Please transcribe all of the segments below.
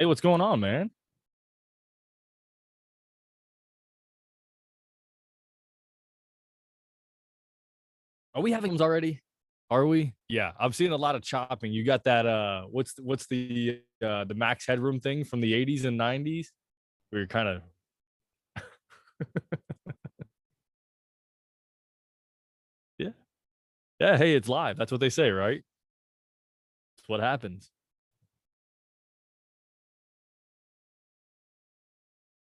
Hey, what's going on, man? Are we having them already? Are we? Yeah, I'm seeing a lot of chopping. You got that what's the max headroom thing from the 80s and 90s? Where you're kind of yeah. Yeah, hey, it's live. That's what they say, right? That's what happens.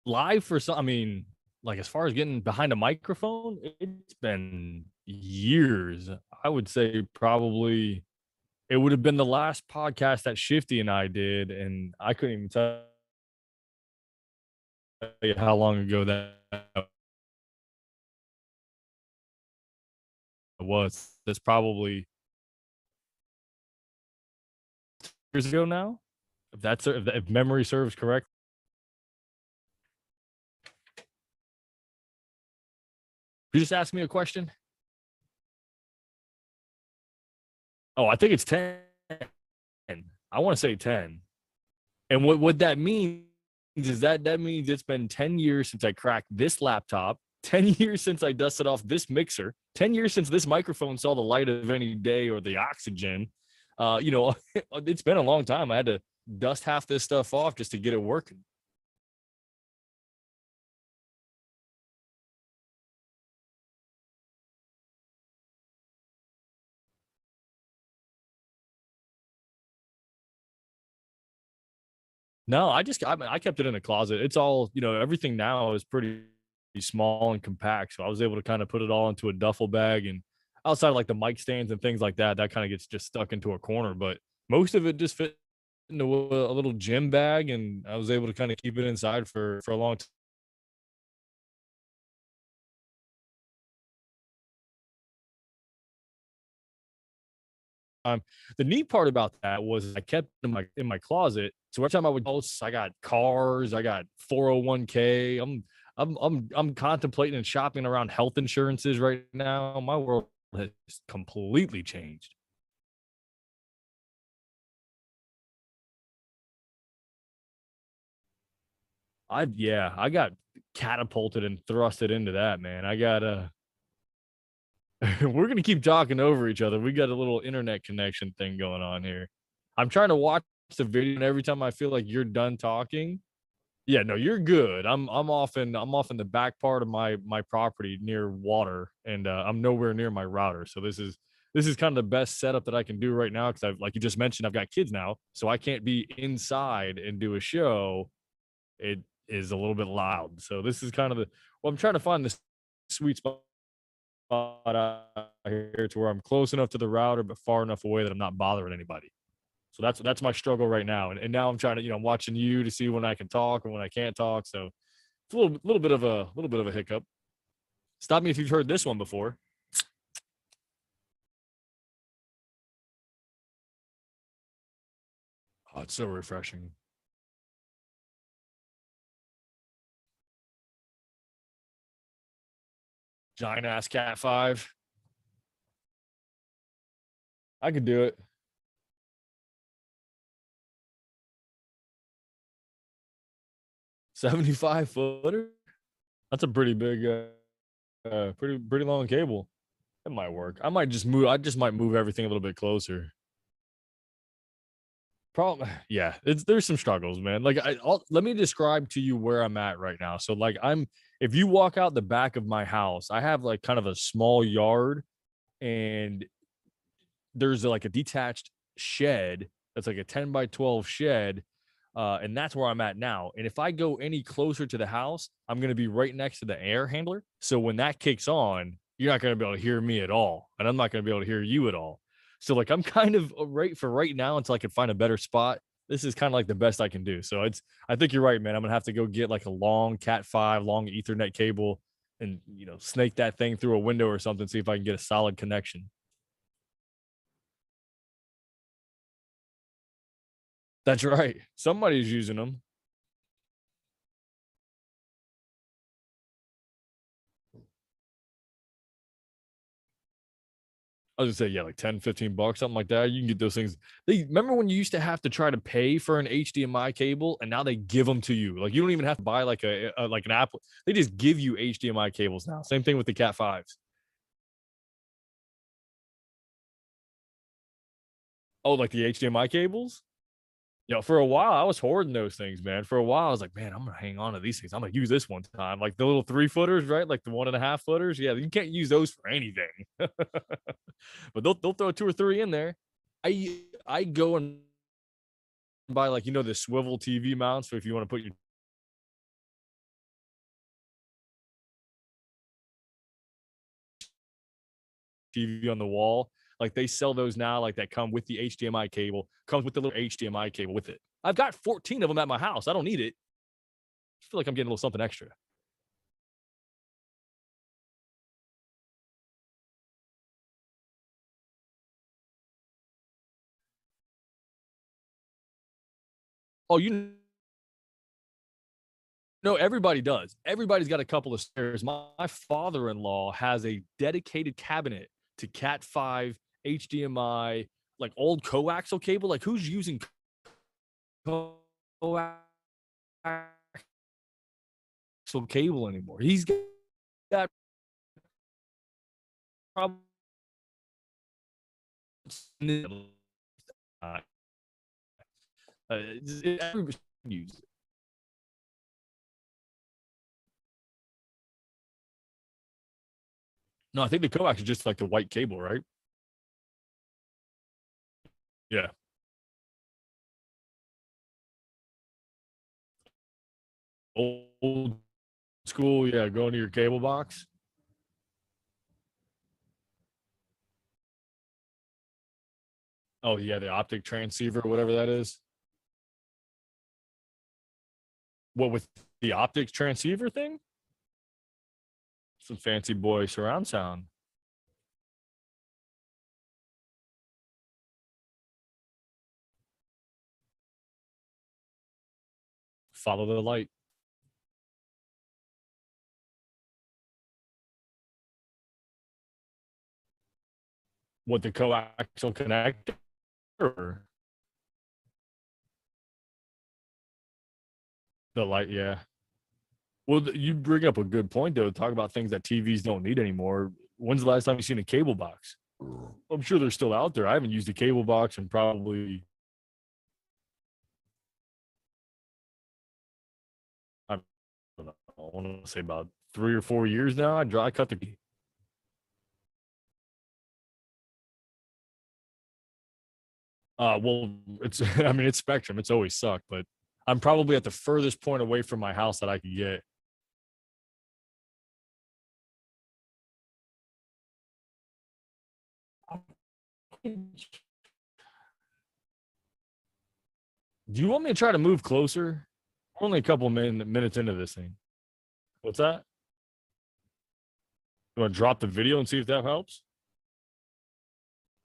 Live for some, I mean, like as far as getting behind a microphone, it's been years. I would say probably it would have been the last podcast that Shifty and I did, and I couldn't even tell you how long ago that was. That's probably years ago now. If memory serves correct. You just asked me a question. Oh, I think it's 10. I want to say 10. And what that means is that means it's been 10 years since I cracked this laptop, 10 years since I dusted off this mixer, 10 years since this microphone saw the light of any day or the oxygen. It's been a long time. I had to dust half this stuff off just to get it working. No, I kept it in a closet. It's all, everything now is pretty small and compact. So I was able to kind of put it all into a duffel bag, and outside of like the mic stands and things like that, that kind of gets just stuck into a corner. But most of it just fit into a little gym bag, and I was able to kind of keep it inside for a long time. The neat part about that was I kept in my closet. So every time I would post, I got cars, I got 401k. I'm contemplating and shopping around health insurances right now. My world has completely changed. I got catapulted and thrusted into that, man. I got we're gonna keep talking over each other. We got a little internet connection thing going on here. I'm trying to watch the video, and every time I feel like you're done talking, yeah, no, you're good. I'm off in the back part of my property near water, and I'm nowhere near my router. So this is kind of the best setup that I can do right now because I've like you just mentioned, I've got kids now, so I can't be inside and do a show. It is a little bit loud. So this is kind of the well, I'm trying to find this sweet spot out here to where I'm close enough to the router, but far enough away that I'm not bothering anybody. So that's my struggle right now. And now I'm trying to, I'm watching you to see when I can talk and when I can't talk. So it's a little bit of a hiccup. Stop me if you've heard this one before. Oh, it's so refreshing. Giant ass cat five. I could do it. 75 footer. That's a pretty big, pretty long cable. It might work. I might just move. I just might move everything a little bit closer. Problem, yeah, there's some struggles, man. Like let me describe to you where I'm at right now. So like if you walk out the back of my house, I have like kind of a small yard, and there's like a detached shed that's like a 10 by 12 shed. And that's where I'm at now. And if I go any closer to the house, I'm going to be right next to the air handler. So when that kicks on, you're not going to be able to hear me at all. And I'm not going to be able to hear you at all. So like I'm kind of right for right now until I can find a better spot. This is kind of like the best I can do. So I think you're right, man. I'm gonna have to go get like a long Cat 5, long Ethernet cable, and snake that thing through a window or something, see if I can get a solid connection. That's right. Somebody's using them. I was gonna say, yeah, like 10, 15 bucks, something like that. You can get those things. They remember when you used to have to try to pay for an HDMI cable, and now they give them to you. Like you don't even have to buy like a like an Apple. They just give you HDMI cables now. Same thing with the Cat fives. Oh, like the HDMI cables? For a while, I was hoarding those things, man. For a while, I was like, man, I'm gonna hang on to these things. I'm gonna use this one time. Like the little 3 footers, right? Like the 1.5 footers. Yeah, you can't use those for anything. But they'll throw two or three in there. I go and buy like the swivel TV mounts. So if you want to put your TV on the wall, like they sell those now, like that come with the HDMI cable, comes with the little HDMI cable with it. I've got 14 of them at my house. I don't need it. I feel like I'm getting a little something extra. Oh, no, everybody does. Everybody's got a couple of stairs. My father-in-law has a dedicated cabinet to Cat 5, HDMI, like old coaxial cable. Like who's using coaxial cable anymore? He's got probably uh, everybody use it. No, I think the coax is just like the white cable, right? Yeah. Old school, yeah, going to your cable box. Oh yeah, the optic transceiver, whatever that is. What with the optics transceiver thing? Some fancy boy surround sound. Follow the light. What the coaxial connector? The light, yeah. Well, you bring up a good point though. Talk about things that TVs don't need anymore. When's the last time you seen a cable box? I'm sure they're still out there. I haven't used a cable box in probably I don't know. I want to say about 3 or 4 years now. I cut the. Well, it's I mean it's Spectrum. It's always sucked, but I'm probably at the furthest point away from my house that I could get. Do you want me to try to move closer? We're only a couple minutes into this thing. What's that? You want to drop the video and see if that helps?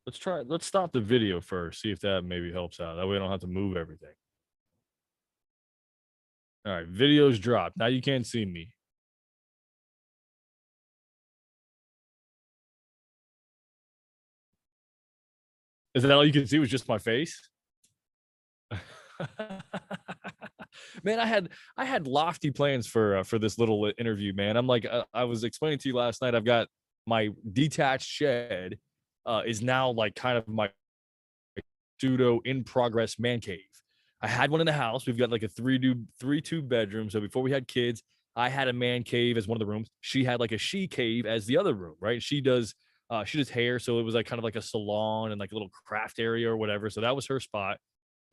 Let's try. Let's stop the video first. See if that maybe helps out. That way, I don't have to move everything. All right, videos dropped. Now you can't see me. Is that all you can see? Was just my face? Man, I had lofty plans for this little interview, man. I'm like I was explaining to you last night. I've got my detached shed is now like kind of my pseudo in progress man cave. I had one in the house. We've got like a three two bedroom. So before we had kids, I had a man cave as one of the rooms. She had like a she cave as the other room, right? She does hair, so it was like kind of like a salon and like a little craft area or whatever. So that was her spot.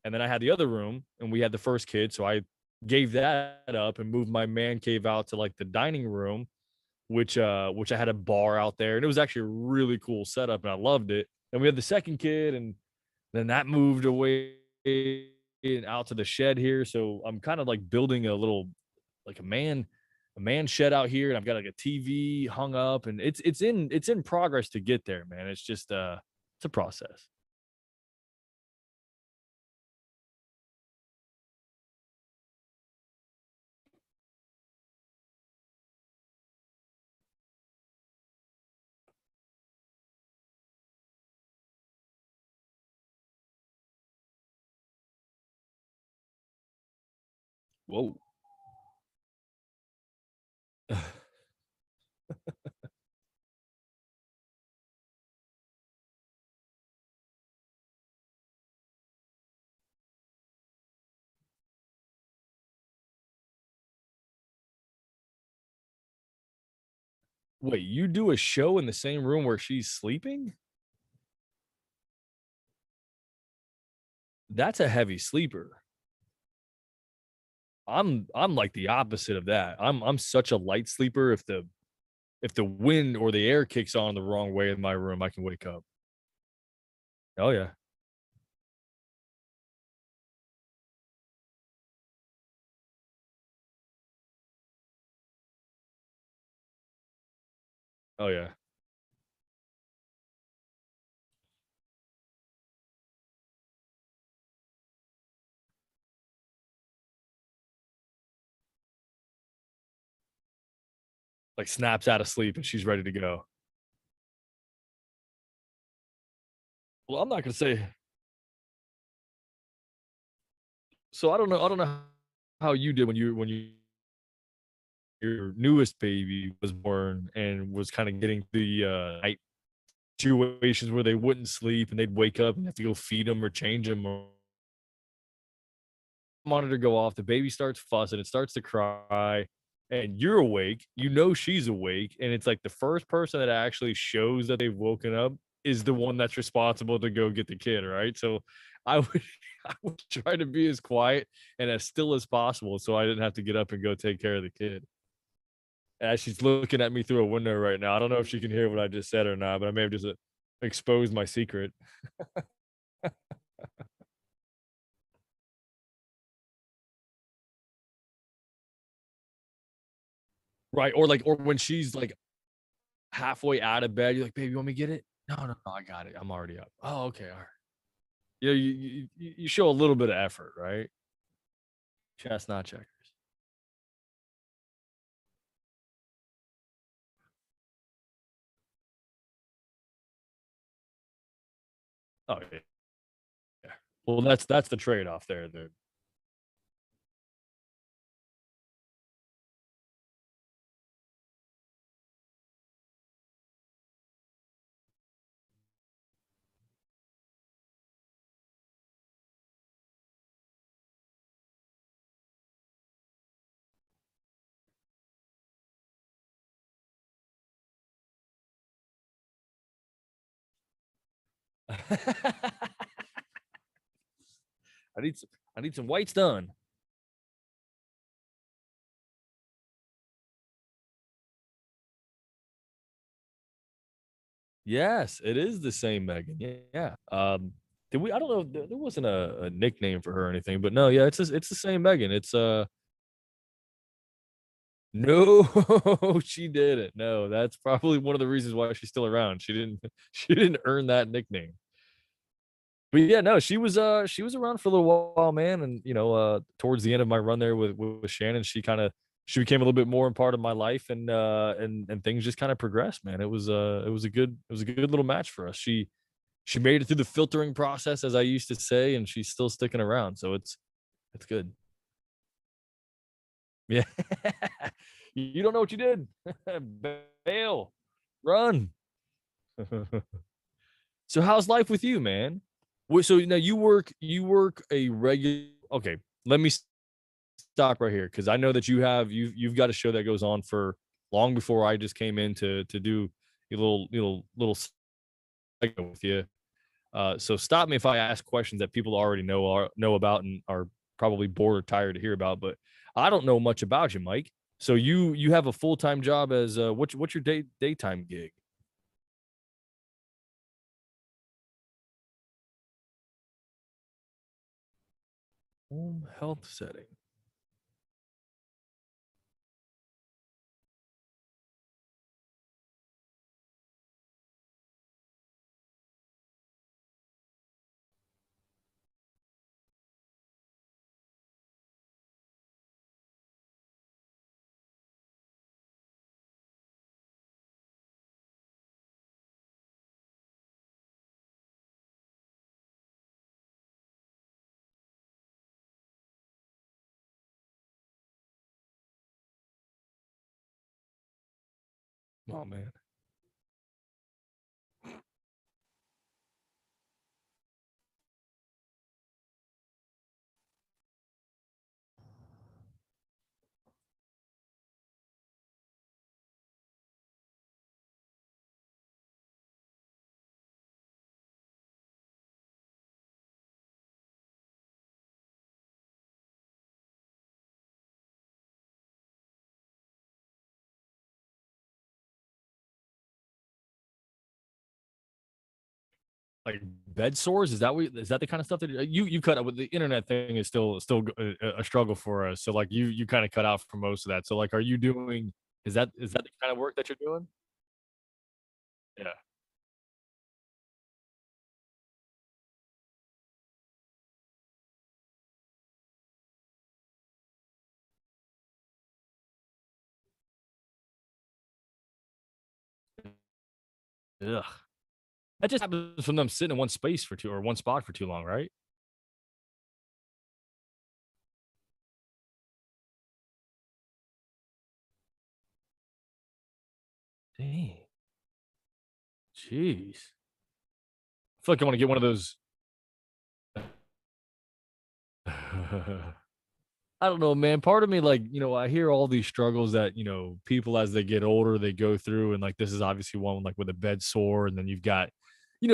And then I had the other room, and we had the first kid. So I gave that up and moved my man cave out to like the dining room, which I had a bar out there. And it was actually a really cool setup, and I loved it. And we had the second kid, and then that moved away and out to the shed here. So I'm kind of like building a little like a man shed out here, and I've got like a TV hung up, and it's in progress to get there, man. It's just it's a process. Whoa. Wait, you do a show in the same room where she's sleeping? That's a heavy sleeper. I'm like the opposite of that. I'm such a light sleeper. If the wind or the air kicks on the wrong way in my room, I can wake up. Oh yeah. Oh yeah. Like snaps out of sleep and she's ready to go. Well, I'm not gonna say so I don't know how you did when your newest baby was born and was kind of getting the night situations where they wouldn't sleep and they'd wake up and have to go feed them or change them or monitor go off, the baby starts fussing, it starts to cry, and you're awake, you know she's awake, and it's like the first person that actually shows that they've woken up is the one that's responsible to go get the kid, right? So I would I would try to be as quiet and as still as possible so I didn't have to get up and go take care of the kid. As she's looking at me through a window right now, I don't know if she can hear what I just said or not, but I may have just exposed my secret. Right, or like or when she's like halfway out of bed, you're like, "Babe, you want me to get it?" "No, no, no, I got it. I'm already up." "Oh, okay, alright." Yeah, you show a little bit of effort, right? Chestnut checkers. Oh, yeah, yeah. Well, that's the trade-off there, dude. I need some whites done. Yes, it is the same Megan, yeah. Did we I don't know, there wasn't a nickname for her or anything, but no, yeah, it's the same Megan. No, she didn't. No, that's probably one of the reasons why she's still around. She didn't she didn't earn that nickname. But yeah, no, she was around for a little while, man, and, towards the end of my run there with Shannon, she became a little bit more a part of my life and things just kinda progressed, man. It was a good little match for us. She made it through the filtering process, as I used to say, and she's still sticking around, so it's good. Yeah. You don't know what you did. Bail. Run. So how's life with you, man? So now you work a regular okay, let me stop right here because I know that you've got a show that goes on for long before I just came in to do a little segment with you. So stop me if I ask questions that people already know about and are probably bored or tired to hear about. But I don't know much about you, Mike. So you have a full time job as what's your daytime gig? Home health setting. Oh man. Like bed sores? Is that what is that the kind of stuff that you cut out with the internet thing is still a struggle for us. So like you kind of cut out for most of that. So like are you doing is that the kind of work that you're doing? Yeah. Ugh. That just happens from them sitting in one space for too or one spot for too long, right? Dang. Jeez. I feel like I want to get one of those. I don't know, man. Part of me, like, I hear all these struggles that, people as they get older, they go through. And like, this is obviously one like with a bed sore. And then you've got,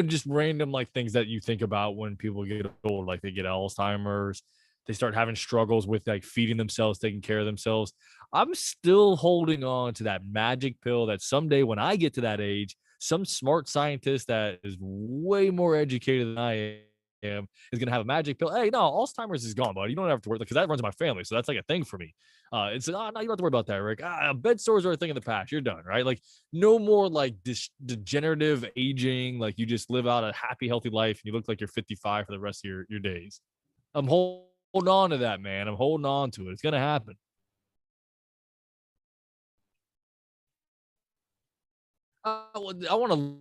just random like things that you think about when people get old, like they get Alzheimer's, they start having struggles with like feeding themselves, taking care of themselves. I'm still holding on to that magic pill that someday when I get to that age, some smart scientist that is way more educated than I am is going to have a magic pill. Hey, no, Alzheimer's is gone, buddy. You don't have to worry because that runs in my family. So that's like a thing for me. It's no, you don't have to worry about that, Rick. Bed sores are a thing in the past. You're done, right? Like no more like degenerative aging. Like you just live out a happy, healthy life and you look like you're 55 for the rest of your days. I'm holding on to that, man. I'm holding on to it. It's going to happen. I want to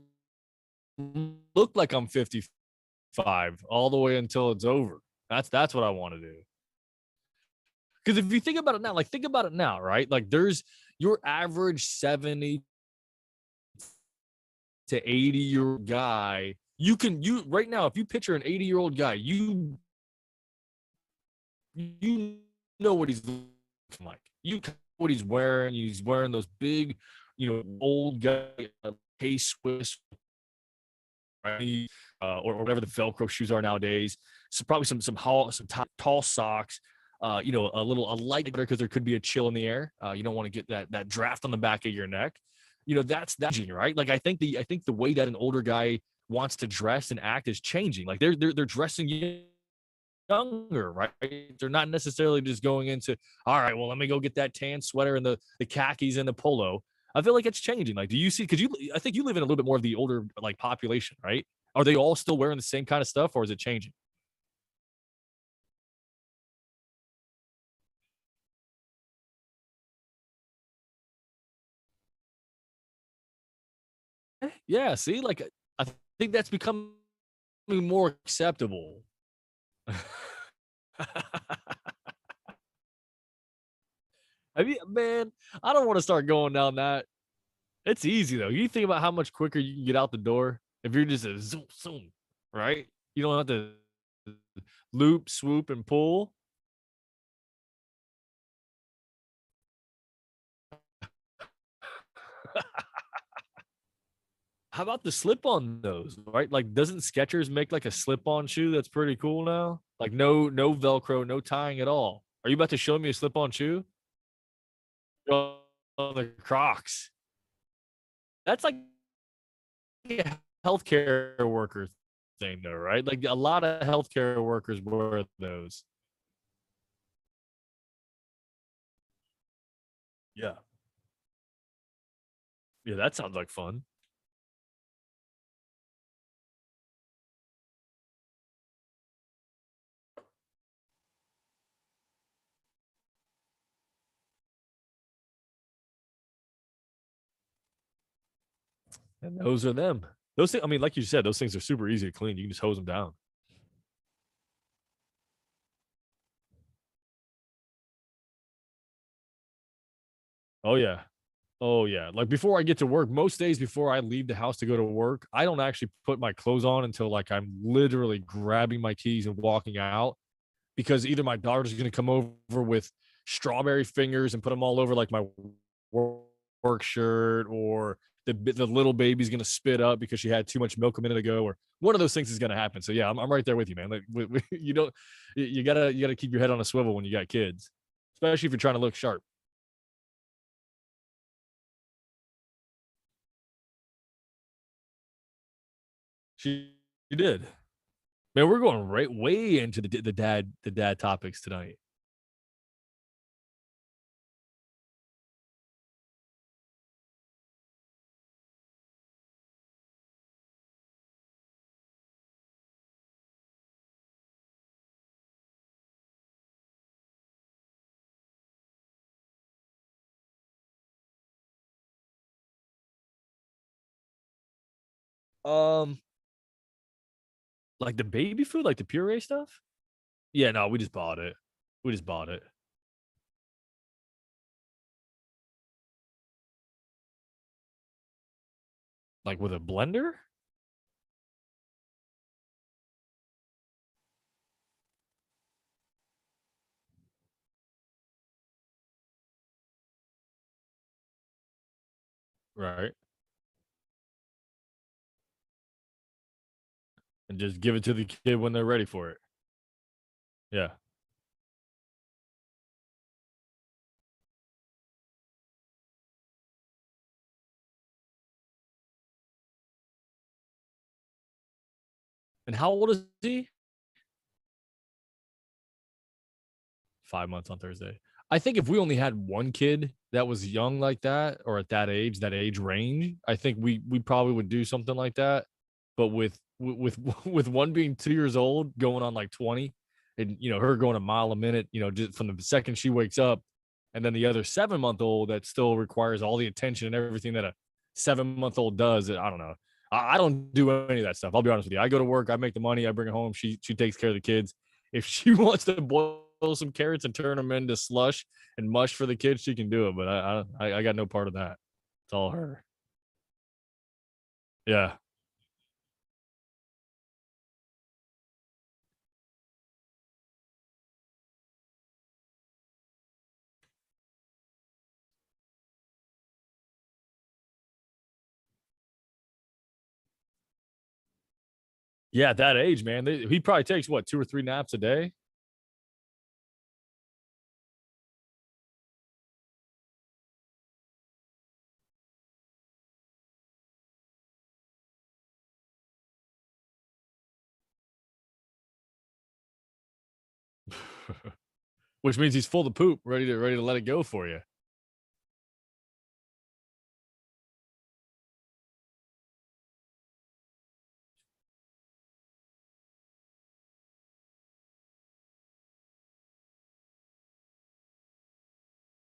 look like I'm 55 all the way until it's over. That's what I want to do. Because if you think about it now, like think about it now, right? Like there's your average 70 to 80-year-old guy. You right now, if you picture an 80-year-old guy, you know what he's looking like. You know what he's wearing. He's wearing those big, old guy K Swiss, right? Or whatever the Velcro shoes are nowadays. So probably some tall socks. A light because there could be a chill in the air. You don't want to get that draft on the back of your neck. That's right. Like I think the way that an older guy wants to dress and act is changing. Like they're dressing younger, right? They're not necessarily just going into, all right, well, let me go get that tan sweater and the khakis and the polo. I feel like it's changing. Like, do you see? Because I think you live in a little bit more of the older like population, right? Are they all still wearing the same kind of stuff, or is it changing? Yeah. See, like I think that's becoming more acceptable. I mean, man, I don't want to start going down that. It's easy though. You think about how much quicker you can get out the door if you're just a zoom, zoom, right? You don't have to loop, swoop, and pull. How about the slip on those, right? Like, doesn't Skechers make like a slip on shoe that's pretty cool now? Like, no Velcro, no tying at all. Are you about to show me a slip on shoe? Oh, the Crocs. That's like a healthcare worker thing, though, right? Like, a lot of healthcare workers wear those. Yeah. Yeah, that sounds like fun. And those are them. Those things, I mean, like you said, those things are super easy to clean. You can just hose them down. Oh, yeah. Oh yeah. Like before I get to work, most days before I leave the house to go to work, I don't actually put my clothes on until like I'm literally grabbing my keys and walking out because either my daughter's going to come over with strawberry fingers and put them all over like my work shirt, or the little baby's going to spit up because she had too much milk a minute ago, or one of those things is going to happen. So yeah, I'm right there with you, man. Like you don't, you gotta keep your head on a swivel when you got kids, especially if you're trying to look sharp. She did. Man, we're going right way into the dad topics tonight. Um, like the baby food, like the puree stuff? Yeah, no, we just bought it. We just bought it. Like with a blender? Right. And just give it to the kid when they're ready for it. Yeah. And how old is he? 5 months on Thursday. I think if we only had one kid that was young like that, or at that age range, I think we probably would do something like that. But with with one being 2 years old, going on like 20, and her going a mile a minute, just from the second she wakes up, and then the other 7 month old that still requires all the attention and everything that a 7 month old does. I don't know. I don't do any of that stuff. I'll be honest with you. I go to work, I make the money, I bring it home. She takes care of the kids. If she wants to boil some carrots and turn them into slush and mush for the kids, she can do it. But I got no part of that. It's all her. Yeah, yeah. At that age, man, he probably takes what 2 or 3 naps a day. Which means he's full of poop, ready to let it go for you.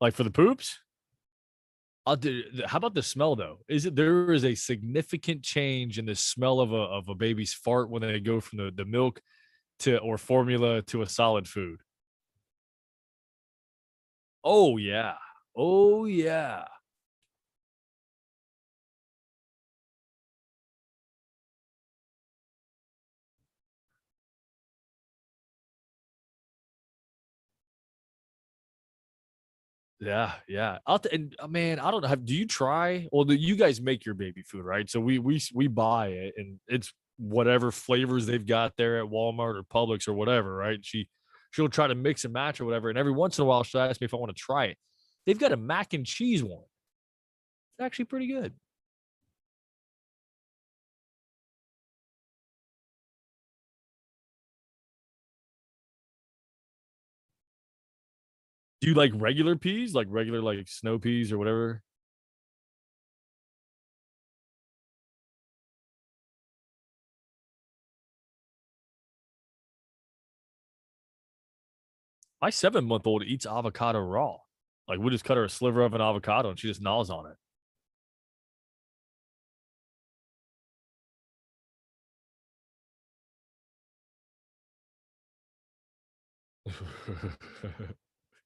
Like for the poops. I'll do. How about the smell though? There is a significant change in the smell of a baby's fart when they go from the milk to or formula to a solid food. Oh yeah. Oh yeah. Yeah, yeah. And man, I don't know. Do you try? Well, you guys make your baby food, right? So we buy it, and it's whatever flavors they've got there at Walmart or Publix or whatever, right? She'll try to mix and match or whatever, and every once in a while she'll ask me if I want to try it. They've got a mac and cheese one. It's actually pretty good. Do you like regular peas, like regular like snow peas or whatever? My 7 month old eats avocado raw. Like we just cut her a sliver of an avocado and she just gnaws on it.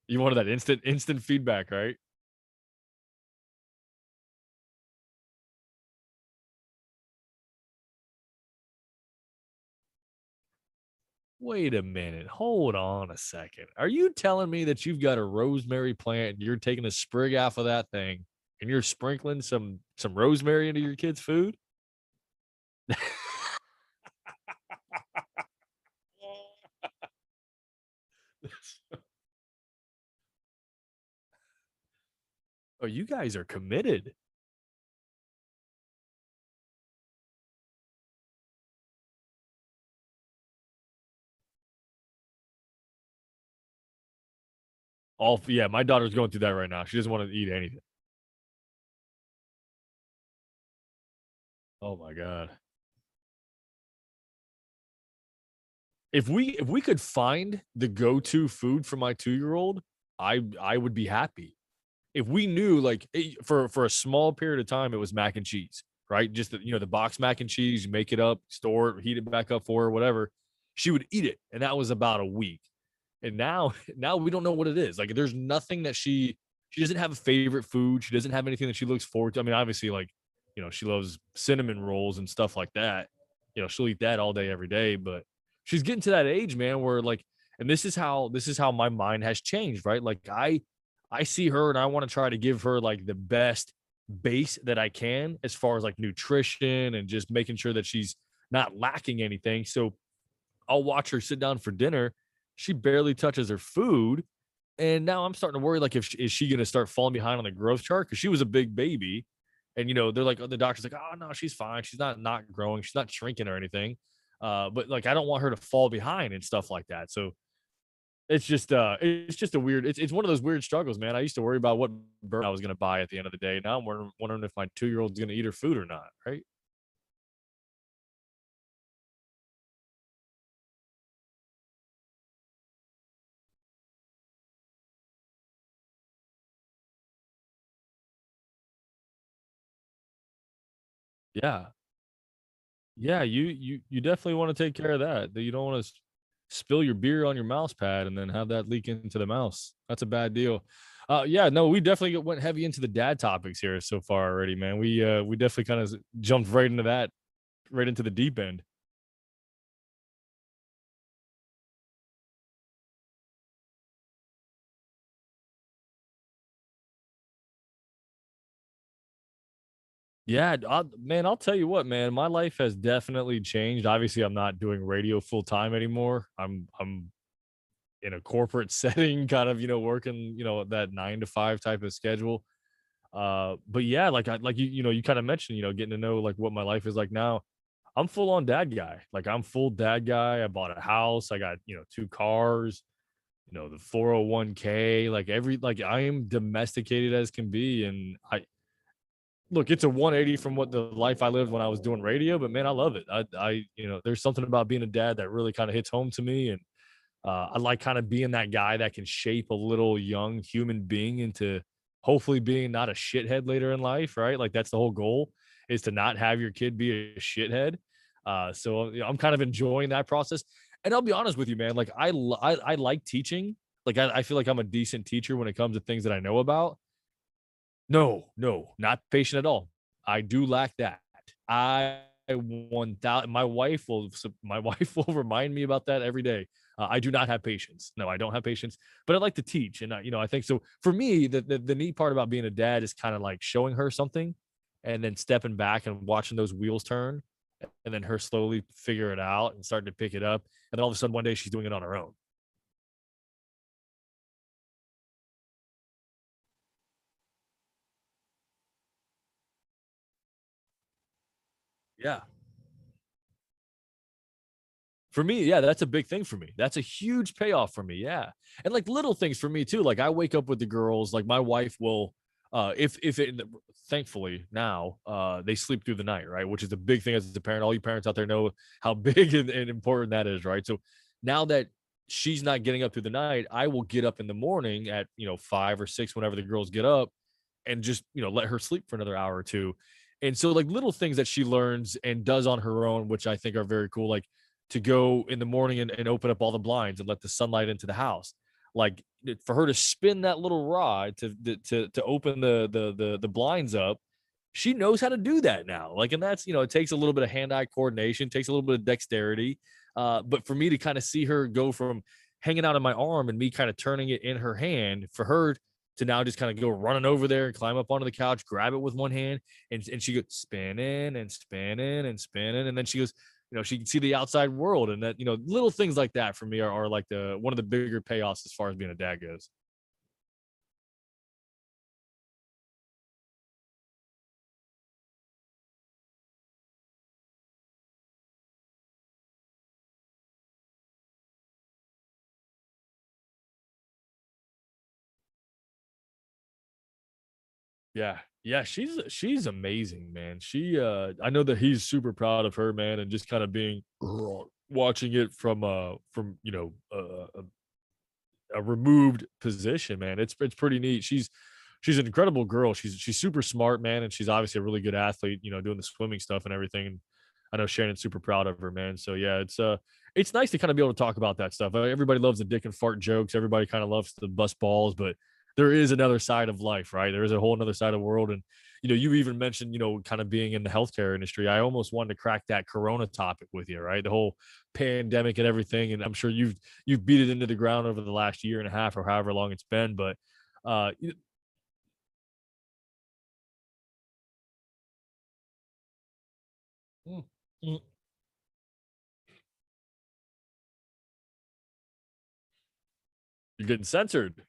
You wanted that instant feedback, right? Wait a minute. Hold on a second. Are you telling me that you've got a rosemary plant and you're taking a sprig off of that thing and you're sprinkling some rosemary into your kid's food? Oh, you guys are committed. All yeah, my daughter's going through that right now. She doesn't want to eat anything. Oh my god. If we could find the go-to food for my 2-year-old, I would be happy. If we knew like for a small period of time it was mac and cheese, right? Just the, the box mac and cheese, you make it up, store it, heat it back up for her, whatever. She would eat it, and that was about a week. And now now we don't know what it is. Like there's nothing that she doesn't have a favorite food. She doesn't have anything that she looks forward to. I mean, obviously, like, she loves cinnamon rolls and stuff like that. She'll eat that all day, every day. But she's getting to that age, man, where like, and this is how my mind has changed, right? Like I see her and I want to try to give her like the best base that I can as far as like nutrition and just making sure that she's not lacking anything. So I'll watch her sit down for dinner. She barely touches her food. And now I'm starting to worry, like, if is she going to start falling behind on the growth chart? Because she was a big baby. And, they're like, the doctor's like, oh, no, she's fine. She's not growing. She's not shrinking or anything. But like, I don't want her to fall behind and stuff like that. So it's just a weird, it's one of those weird struggles, man. I used to worry about what bird I was going to buy at the end of the day. Now I'm wondering if my 2-year-old's going to eat her food or not. Right. Yeah. Yeah, you definitely wanna take care of that. That you don't wanna spill your beer on your mouse pad and then have that leak into the mouse. That's a bad deal. Yeah, no, we definitely went heavy into the dad topics here so far already, man. We definitely kinda jumped right into that, right into the deep end. Yeah, man, I'll tell you what, man, my life has definitely changed. Obviously, I'm not doing radio full time anymore. I'm in a corporate setting, kind of, working, that 9 to 5 type of schedule. But yeah, like I like you kind of mentioned, getting to know like what my life is like now. I'm full on dad guy. Like I'm full dad guy. I bought a house. I got, 2 cars, the 401k, like like I am domesticated as can be. And I look, it's a 180 from what the life I lived when I was doing radio, but man, I love it. There's something about being a dad that really kind of hits home to me. And I like kind of being that guy that can shape a little young human being into hopefully being not a shithead later in life, right? Like that's the whole goal, is to not have your kid be a shithead. So I'm kind of enjoying that process. And I'll be honest with you, man. Like I like teaching. Like I feel like I'm a decent teacher when it comes to things that I know about. No, no, not patient at all. I do lack that. I 1,000 my wife will remind me about that every day. I do not have patience. No, I don't have patience, but I like to teach, and I think so. For me, the neat part about being a dad is kind of like showing her something, and then stepping back and watching those wheels turn, and then her slowly figure it out and starting to pick it up, and then all of a sudden one day she's doing it on her own. Yeah. For me, yeah, that's a big thing for me. That's a huge payoff for me, yeah. And, like, little things for me too, like, I wake up with the girls, like, my wife will, if it thankfully now, they sleep through the night, right? Which is a big thing as a parent. All you parents out there know how big and important that is, right? So, now that she's not getting up through the night, I will get up in the morning at, 5 or 6 whenever the girls get up and just, let her sleep for another hour or 2. And so, like, little things that she learns and does on her own, which I think are very cool, like, to go in the morning and open up all the blinds and let the sunlight into the house. Like, for her to spin that little rod to open the blinds up, she knows how to do that now. Like, and that's, it takes a little bit of hand-eye coordination, takes a little bit of dexterity. But for me to kind of see her go from hanging out on my arm and me kind of turning it in her hand, for her to now just kind of go running over there and climb up onto the couch, grab it with one hand, and she goes spinning and spinning and spinning, and then she goes, she can see the outside world, and that, little things like that for me are like the one of the bigger payoffs as far as being a dad goes. Yeah. Yeah, she's amazing, man. I know that he's super proud of her, man, and just kind of being watching it from, a removed position, man. It's pretty neat. She's an incredible girl. She's super smart, man, and she's obviously a really good athlete, doing the swimming stuff and everything. And I know Shannon's super proud of her, man. So yeah, it's nice to kind of be able to talk about that stuff. Everybody loves the dick and fart jokes. Everybody kind of loves the bust balls, but there is another side of life, right? There is a whole another side of the world. And you even mentioned, kind of being in the healthcare industry. I almost wanted to crack that corona topic with you, right? The whole pandemic and everything. And I'm sure you've beat it into the ground over the last year and a half or however long it's been. But uh you- mm, mm, you're getting censored.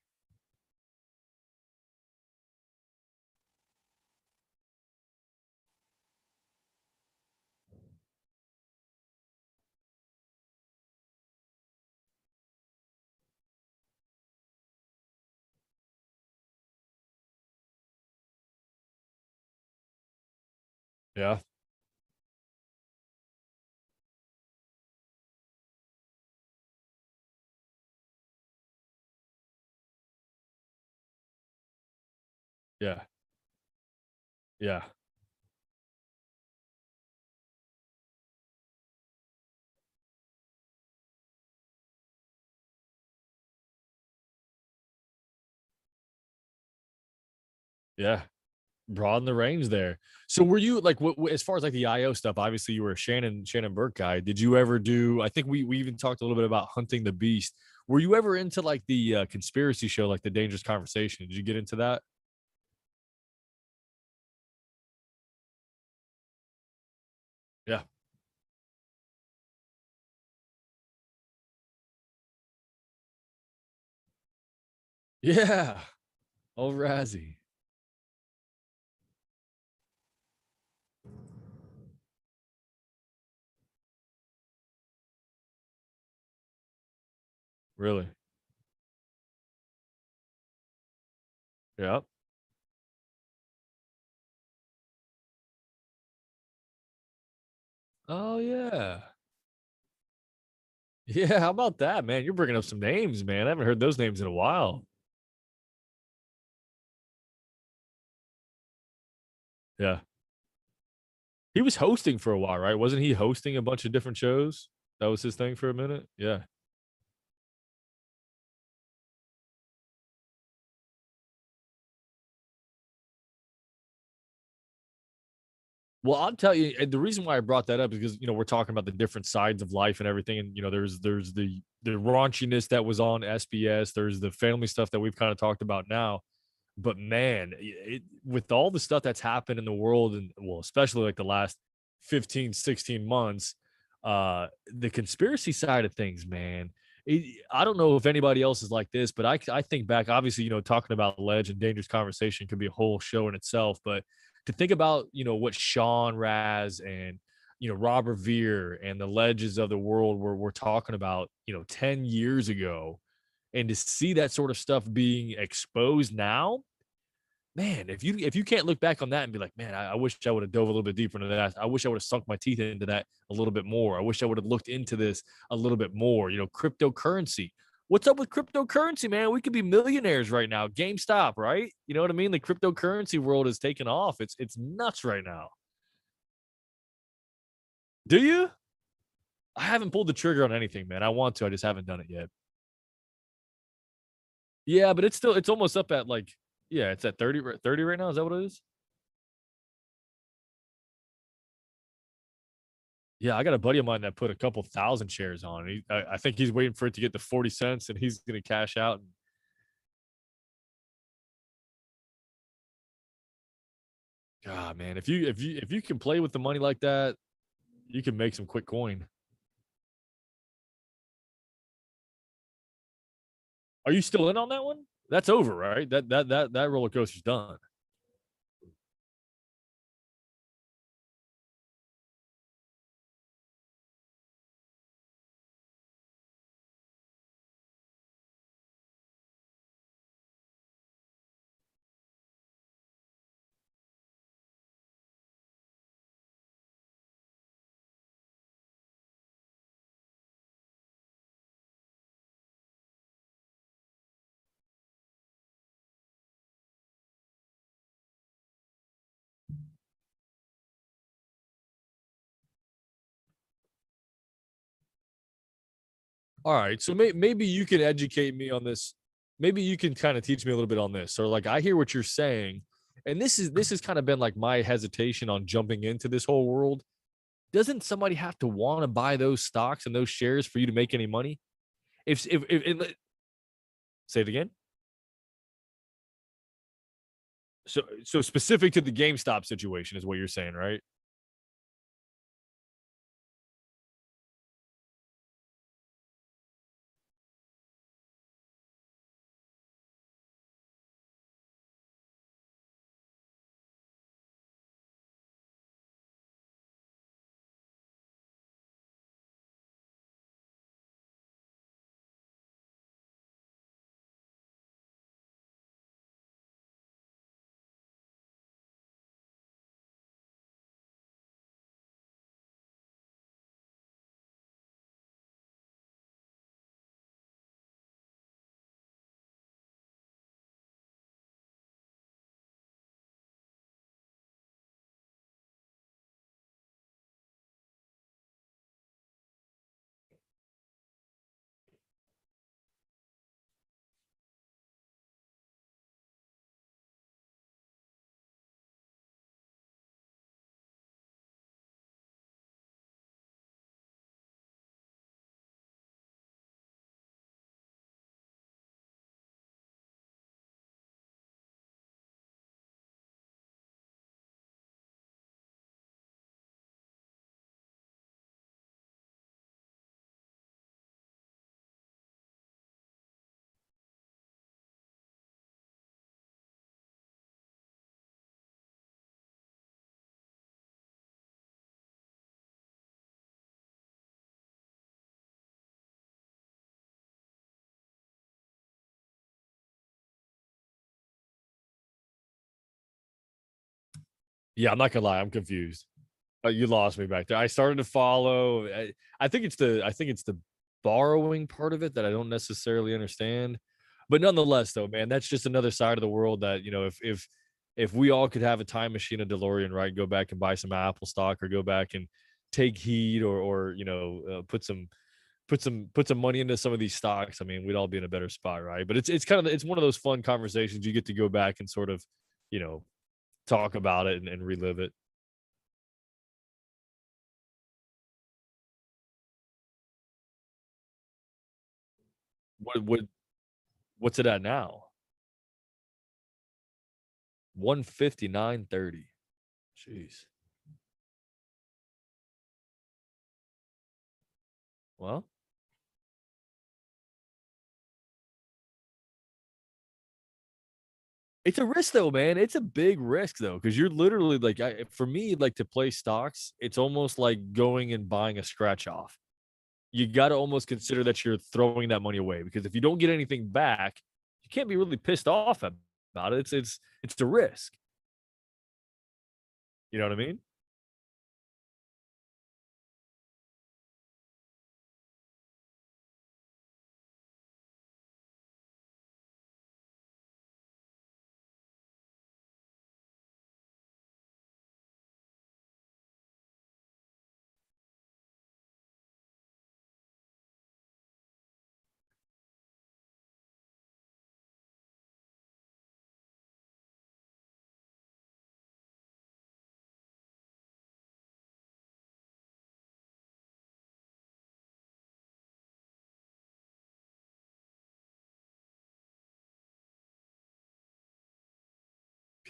Yeah, yeah, yeah, yeah. Broaden the range there. So were you like, as far as like the IO stuff? Obviously, you were a Shannon Burke guy. Did you ever do? I think we even talked a little bit about hunting the beast. Were you ever into like the conspiracy show, like the Dangerous Conversation? Did you get into that? Yeah, yeah. Oh, Razzie. Really? Yeah. Oh yeah. Yeah. How about that, man? You're bringing up some names, man. I haven't heard those names in a while. Yeah. He was hosting for a while, right? Wasn't he hosting a bunch of different shows? That was his thing for a minute. Yeah. Well, I'll tell you, and the reason why I brought that up is because we're talking about the different sides of life and everything, and there's the raunchiness that was on SBS, there's the family stuff that we've kind of talked about now, but man, with all the stuff that's happened in the world, and well, especially like the last 15, 16 months, the conspiracy side of things, man. I don't know if anybody else is like this, but I think back, obviously, talking about ledge and dangerous conversation could be a whole show in itself, but to think about, what Sean Raz and Rob Revere and the legends of the world we're talking about, 10 years ago, and to see that sort of stuff being exposed now, man, if you can't look back on that and be like, man, I wish I would have dove a little bit deeper into that. I wish I would have sunk my teeth into that a little bit more. I wish I would have looked into this a little bit more. Cryptocurrency. What's up with cryptocurrency, man? We could be millionaires right now. GameStop, right? You know what I mean? The cryptocurrency world is taking off. It's nuts right now. Do you? I haven't pulled the trigger on anything, man. I want to. I just haven't done it yet. Yeah, but it's almost up at like, yeah, it's at 30 right now. Is that what it is? Yeah, I got a buddy of mine that put a couple thousand shares on. I think he's waiting for it to get to 40 cents and he's going to cash out. God, man, if you can play with the money like that, you can make some quick coin. Are you still in on that one? That's over, right? That roller coaster's done. All right, so maybe you can educate me on this. Maybe you can kind of teach me a little bit on this. So, like, I hear what you're saying, and this has kind of been like my hesitation on jumping into this whole world. Doesn't somebody have to want to buy those stocks and those shares for you to make any money? Say it again. So specific to the GameStop situation is what you're saying, right? Yeah, I'm not gonna lie, I'm confused. You lost me back there. I started to follow. I think it's the borrowing part of it that I don't necessarily understand. But nonetheless, though, man, that's just another side of the world that, if we all could have a time machine, a DeLorean, right, go back and buy some Apple stock or go back and take heed or put some money into some of these stocks. I mean, we'd all be in a better spot, right? But it's kind of it's one of those fun conversations you get to go back and sort of, you know, talk about it and relive it. What what's it at now? 159.30. Jeez. Well, it's a risk though, man. It's a big risk though, because you're literally like, for me, like to play stocks, it's almost like going and buying a scratch off. You got to almost consider that you're throwing that money away because if you don't get anything back, you can't be really pissed off about it. It's a risk. You know what I mean?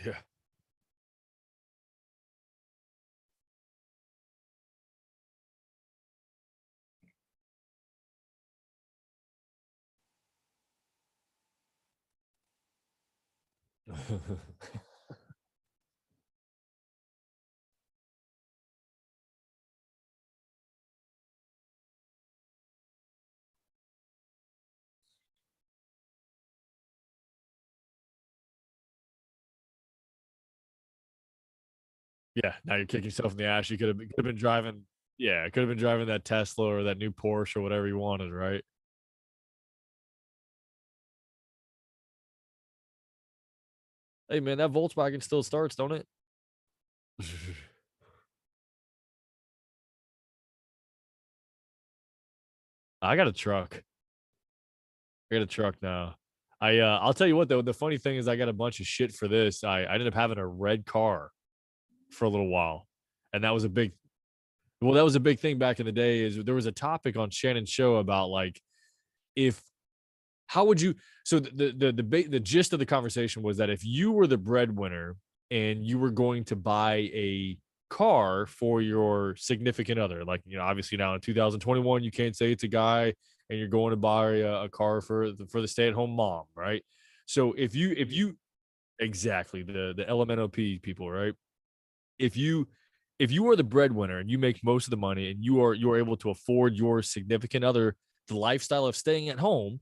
Yeah. Yeah, now you're kicking yourself in the ass. You could have been driving, yeah, could have been driving that Tesla or that new Porsche or whatever you wanted, right? Hey man, that Volkswagen still starts, don't it? I got a truck. I got a truck now. I'll tell you what though, the funny thing is I got a bunch of shit for this. I ended up having a red car for a little while. And that was a big well, that was a big thing back in the day is there was a topic on Shannon's show about like if how would you so the gist of the conversation was that if you were the breadwinner and you were going to buy a car for your significant other, like obviously now in 2021 you can't say it's a guy and you're going to buy a car for the stay-at-home mom, right? So if you exactly the LMNOP people, right? If you if you are the breadwinner and you make most of the money and you're able to afford your significant other the lifestyle of staying at home,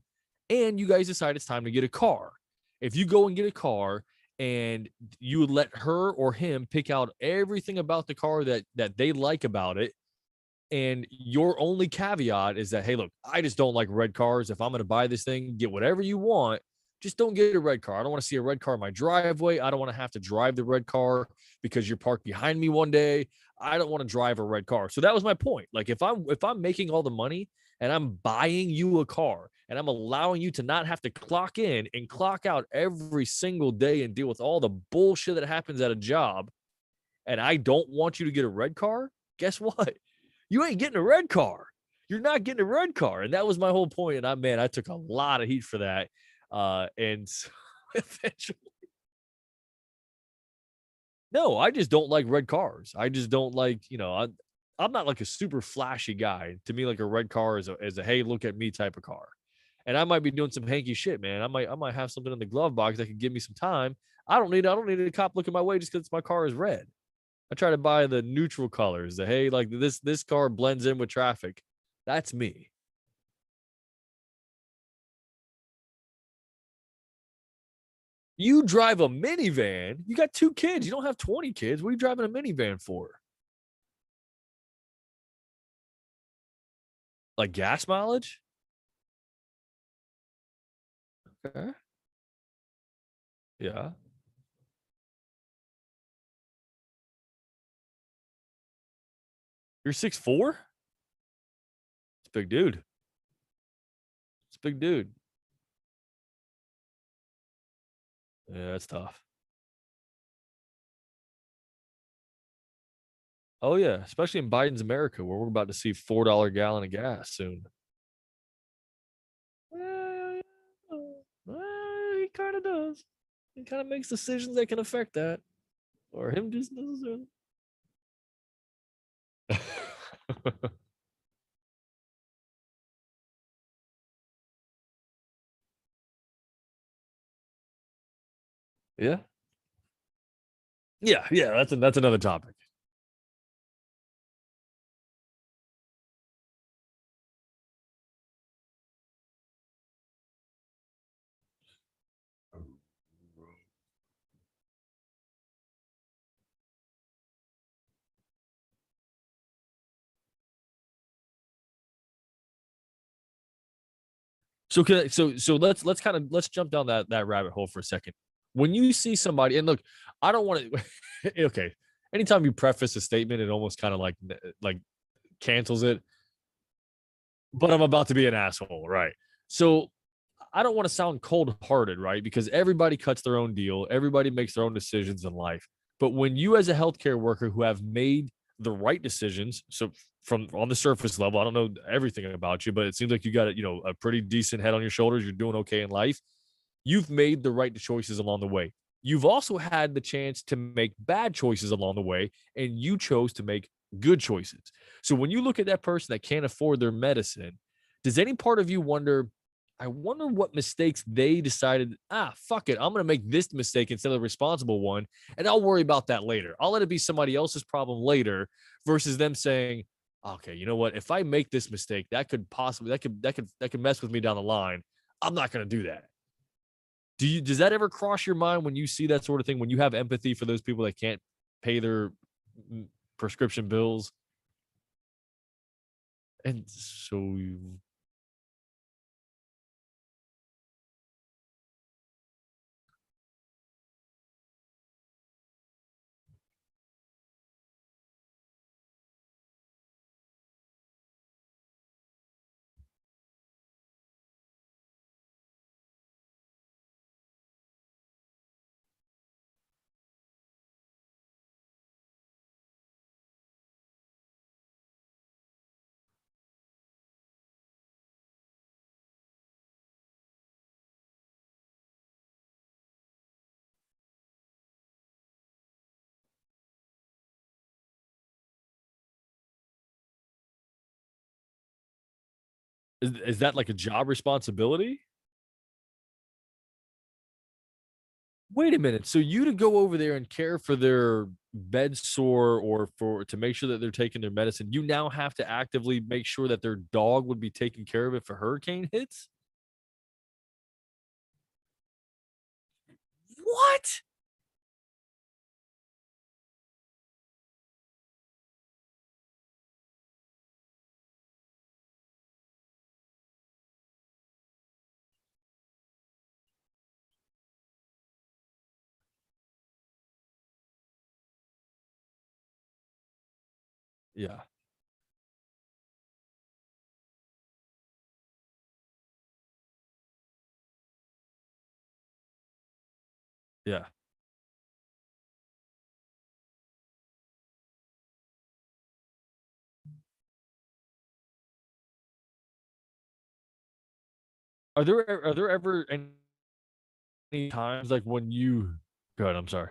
and you guys decide it's time to get a car. If you go and get a car and you would let her or him pick out everything about the car that they like about it, and your only caveat is that, hey, look, I just don't like red cars. If I'm going to buy this thing, get whatever you want. Just don't get a red car. I don't want to see a red car in my driveway. I don't want to have to drive the red car because you're parked behind me one day. I don't want to drive a red car. So that was my point. Like if I'm making all the money and I'm buying you a car and I'm allowing you to not have to clock in and clock out every single day and deal with all the bullshit that happens at a job, and I don't want you to get a red car, guess what? You ain't getting a red car. You're not getting a red car. And that was my whole point. And I took a lot of heat for that. And so eventually, no, I just don't like red cars. I just don't like, I'm not like a super flashy guy. To me, like a red car is a hey, look at me type of car. And I might be doing some hanky shit, man. I might have something in the glove box that could give me some time. I don't need a cop looking my way just because my car is red. I try to buy the neutral colors. The hey, like this car blends in with traffic. That's me. You drive a minivan. You got two kids. You don't have 20 kids. What are you driving a minivan for? Like gas mileage? Okay. Yeah. You're 6'4"? It's a big dude. It's a big dude. Yeah, that's tough. Oh yeah, especially in Biden's America, where we're about to see $4 gallon of gas soon. Eh, he kind of does. He kind of makes decisions that can affect that, or him just necessarily. Yeah, yeah. That's another topic. So let's kind of let's jump down that rabbit hole for a second. When you see somebody, and look, I don't want to. Okay, anytime you preface a statement, it almost kind of like cancels it. But I'm about to be an asshole, right? So I don't want to sound cold hearted, right? Because everybody cuts their own deal, everybody makes their own decisions in life. But when you, as a healthcare worker who have made the right decisions, so from on the surface level, I don't know everything about you, but it seems like you got a pretty decent head on your shoulders. You're doing okay in life. You've made the right choices along the way. You've also had the chance to make bad choices along the way, and you chose to make good choices. So when you look at that person that can't afford their medicine, does any part of you wonder, I wonder what mistakes they decided, fuck it, I'm going to make this mistake instead of the responsible one, and I'll worry about that later. I'll let it be somebody else's problem later versus them saying, okay, you know what? If I make this mistake, that could possibly that could mess with me down the line. I'm not going to do that. Does that ever cross your mind when you see that sort of thing, when you have empathy for those people that can't pay their prescription bills? And so is that like a job responsibility? Wait a minute. So you to go over there and care for their bed sore or for to make sure that they're taking their medicine, you now have to actively make sure that their dog would be taken care of if a hurricane hits? What? Yeah. Yeah. Are there ever any times like when you go ahead, I'm sorry.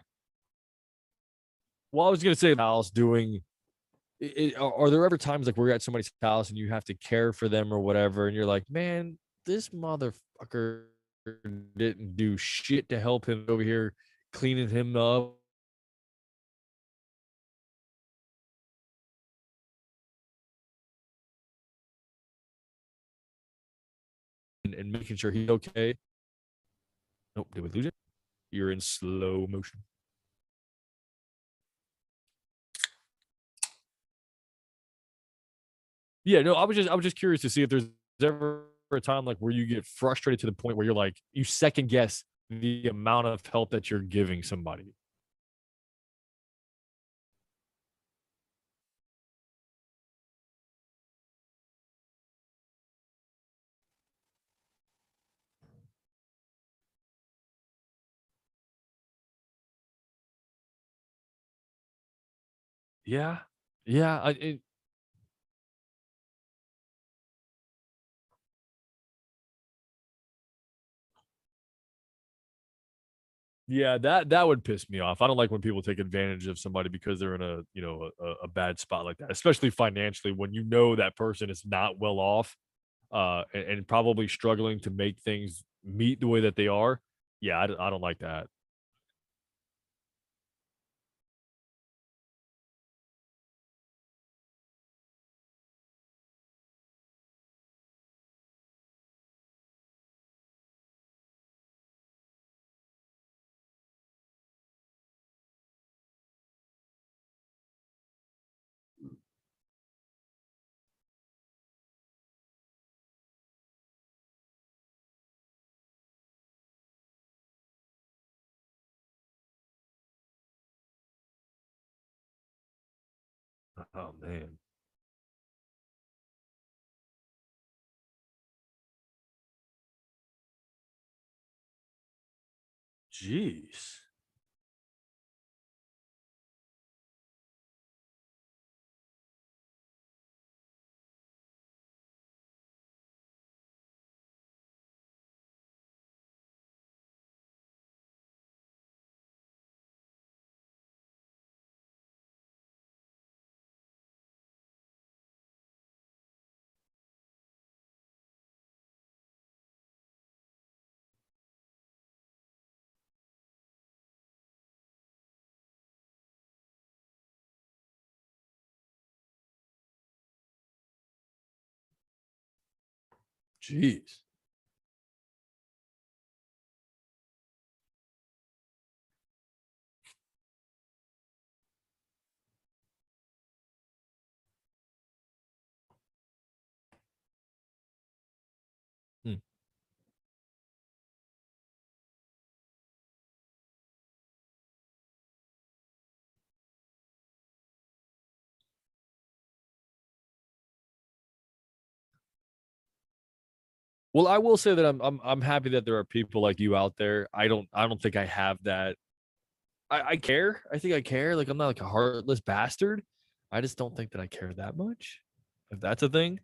Well, I was gonna say house doing are there ever times like where you're at somebody's house and you have to care for them or whatever, and you're like, man, this motherfucker didn't do shit to help him over here cleaning him up and making sure he's okay. Nope, did we lose it? You're in slow motion. Yeah, no, I was just curious to see if there's ever a time like where you get frustrated to the point where you're like you second guess the amount of help that you're giving somebody. Yeah. Yeah, yeah, that would piss me off. I don't like when people take advantage of somebody because they're in a, a bad spot like that, especially financially when you know that person is not well off, and probably struggling to make things meet the way that they are. Yeah, I don't like that. Oh, man. Jeez. Jeez. Hmm. Well, I will say that I'm happy that there are people like you out there. I don't think I have that. I care. I think I care. Like I'm not like a heartless bastard. I just don't think that I care that much. If that's a thing.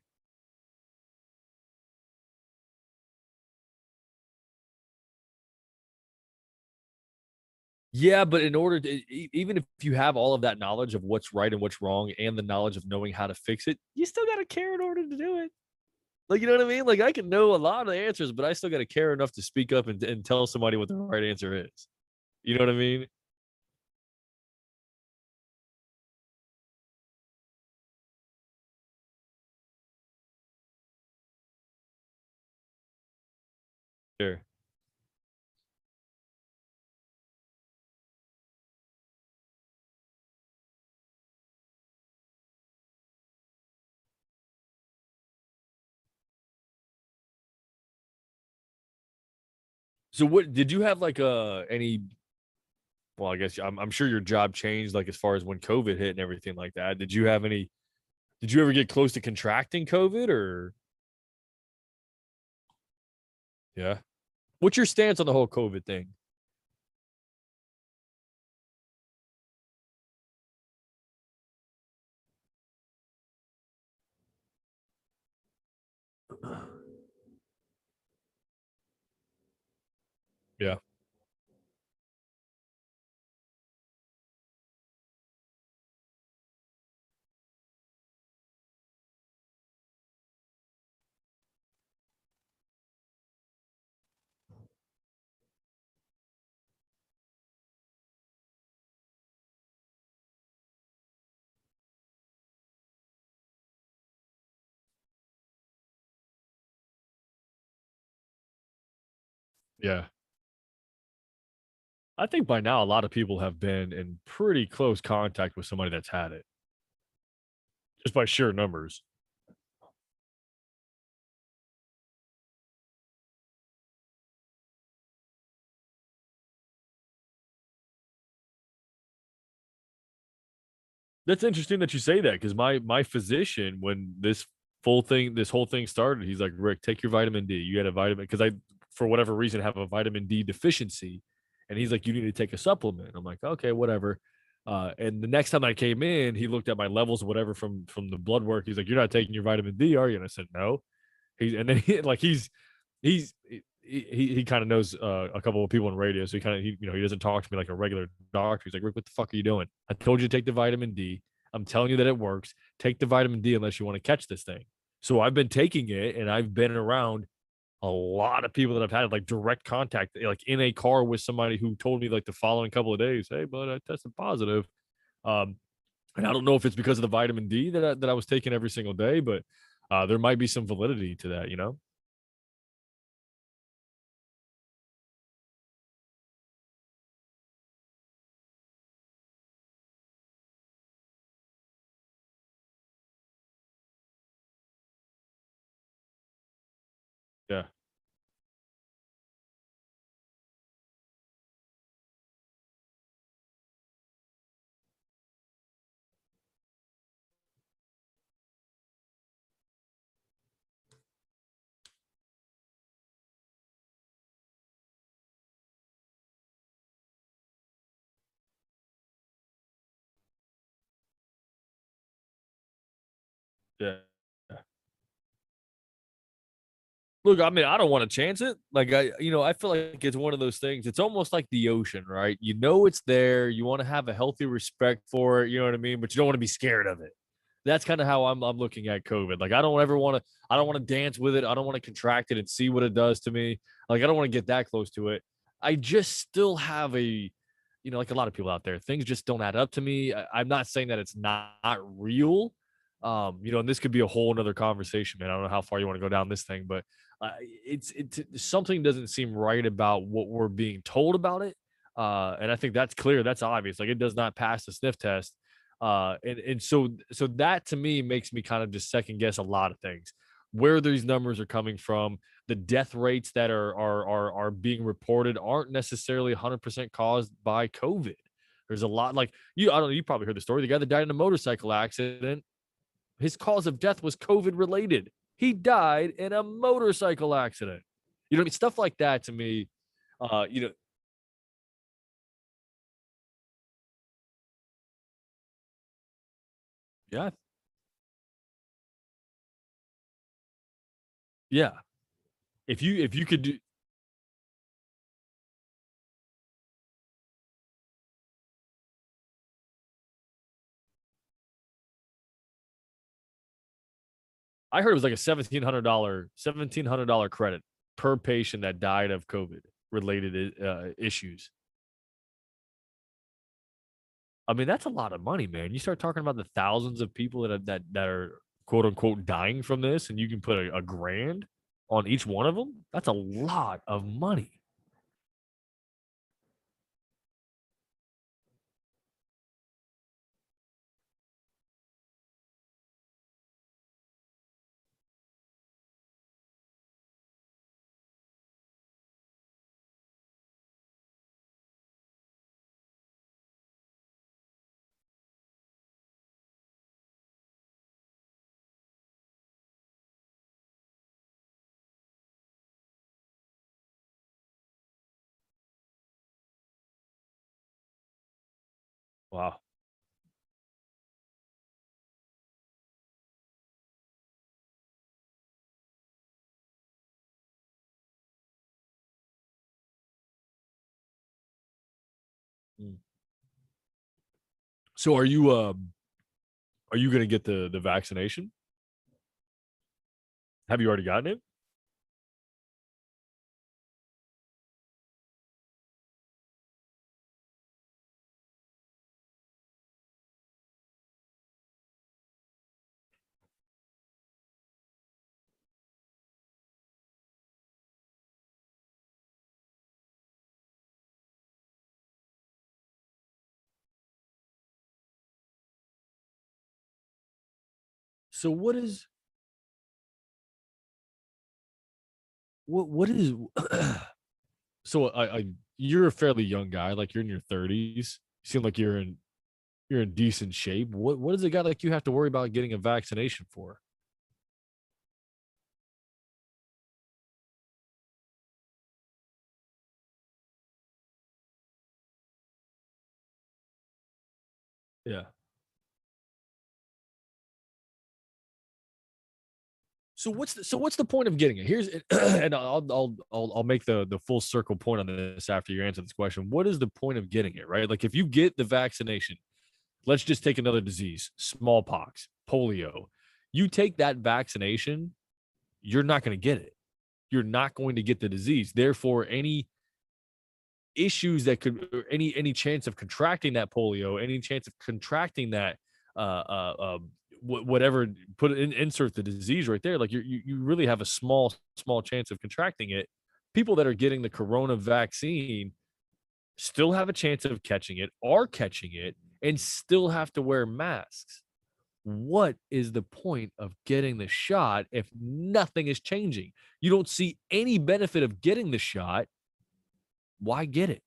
Yeah, but in order to even if you have all of that knowledge of what's right and what's wrong and the knowledge of knowing how to fix it, you still gotta care in order to do it. Like, you know what I mean? Like I can know a lot of the answers, but I still gotta care enough to speak up and tell somebody what the right answer is. You know what I mean? Sure. So what did you have like any well, I guess I'm sure your job changed like as far as when COVID hit and everything like that. Did you ever get close to contracting COVID or yeah? What's your stance on the whole COVID thing? Yeah. Yeah. I think by now a lot of people have been in pretty close contact with somebody that's had it, just by sheer numbers. That's interesting that you say that because my physician, when this whole thing started, he's like, Rick, take your vitamin D. You got a vitamin because I, for whatever reason, have a vitamin D deficiency, and he's like, you need to take a supplement. I'm like, okay, whatever. And the next time I came in, he looked at my levels, whatever, from the blood work. He's like, you're not taking your vitamin D, are you? And I said, no. He's and then he like he's he kind of knows a couple of people in radio, so he doesn't talk to me like a regular doctor. He's like, Rick, what the fuck are you doing? I told you to take the vitamin D. I'm telling you that it works. Take the vitamin D unless you want to catch this thing. So I've been taking it, and I've been around a lot of people that I've had like direct contact, like in a car with somebody who told me like the following couple of days, hey, bud, I tested positive. Um, and I don't know if it's because of the vitamin D that I was taking every single day, but there might be some validity to that, you know? Yeah. Yeah. Look, I mean, I don't want to chance it. Like I feel like it's one of those things. It's almost like the ocean, right? You know it's there. You want to have a healthy respect for it. You know what I mean? But you don't want to be scared of it. That's kind of how I'm looking at COVID. Like I don't want to dance with it. I don't want to contract it and see what it does to me. Like I don't want to get that close to it. I just still have like a lot of people out there, things just don't add up to me. I'm not saying that it's not real. And this could be a whole another conversation, man. I don't know how far you want to go down this thing, but It's something doesn't seem right about what we're being told about it. And I think that's clear. That's obvious. Like it does not pass the sniff test. And so that to me makes me kind of just second guess a lot of things. Where these numbers are coming from, the death rates that are being reported aren't necessarily 100% caused by COVID. There's a lot like you. I don't know. You probably heard the story. The guy that died in a motorcycle accident, his cause of death was COVID related. He died in a motorcycle accident. You know what I mean? Stuff like that to me, uh, you know, yeah, yeah. If you could do, I heard it was like a $1,700 credit per patient that died of COVID related issues. I mean, that's a lot of money, man. You start talking about the thousands of people that are quote unquote dying from this, and you can put a grand on each one of them. That's a lot of money. Wow. Mm. So are you going to get the vaccination? Have you already gotten it? So what is so I you're a fairly young guy, like you're in your 30s. You seem like you're in decent shape. What does a guy like you have to worry about getting a vaccination for? Yeah. So what's the point of getting it? Here's and I'll make the full circle point on this after you answer this question. What is the point of getting it, right? Like if you get the vaccination, let's just take another disease, smallpox, polio. You take that vaccination, you're not going to get it. You're not going to get the disease. Therefore, any issues that could or any chance of contracting that polio, any chance of contracting that whatever put in insert the disease right there, like you really have a small chance of contracting it. People that are getting the corona vaccine still have a chance of catching it, are catching it, and still have to wear masks. What is the point of getting the shot if nothing is changing? You don't see any benefit of getting the shot. Why get it?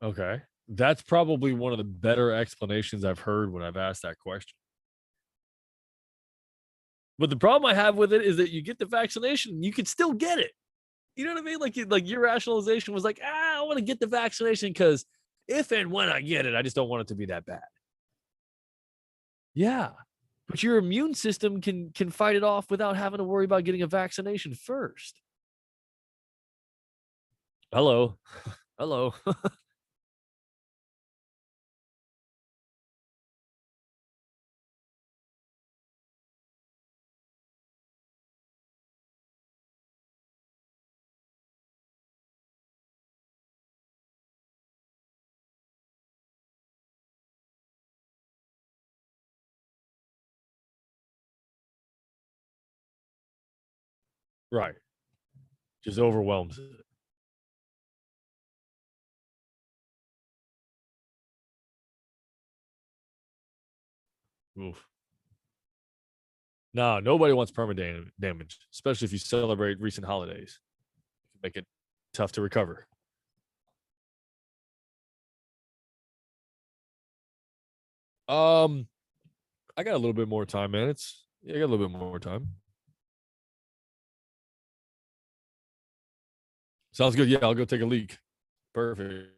Okay. That's probably one of the better explanations I've heard when I've asked that question. But the problem I have with it is that you get the vaccination, you can still get it. You know what I mean? Like your rationalization was like, I want to get the vaccination because if and when I get it, I just don't want it to be that bad. Yeah. But your immune system can fight it off without having to worry about getting a vaccination first. Hello. Hello. Right. Just overwhelms it. Oof. No, nobody wants permanent damage, especially if you celebrate recent holidays. It can make it tough to recover. Um, I got a little bit more time, man. I got a little bit more time. Sounds good. Yeah, I'll go take a leak. Perfect.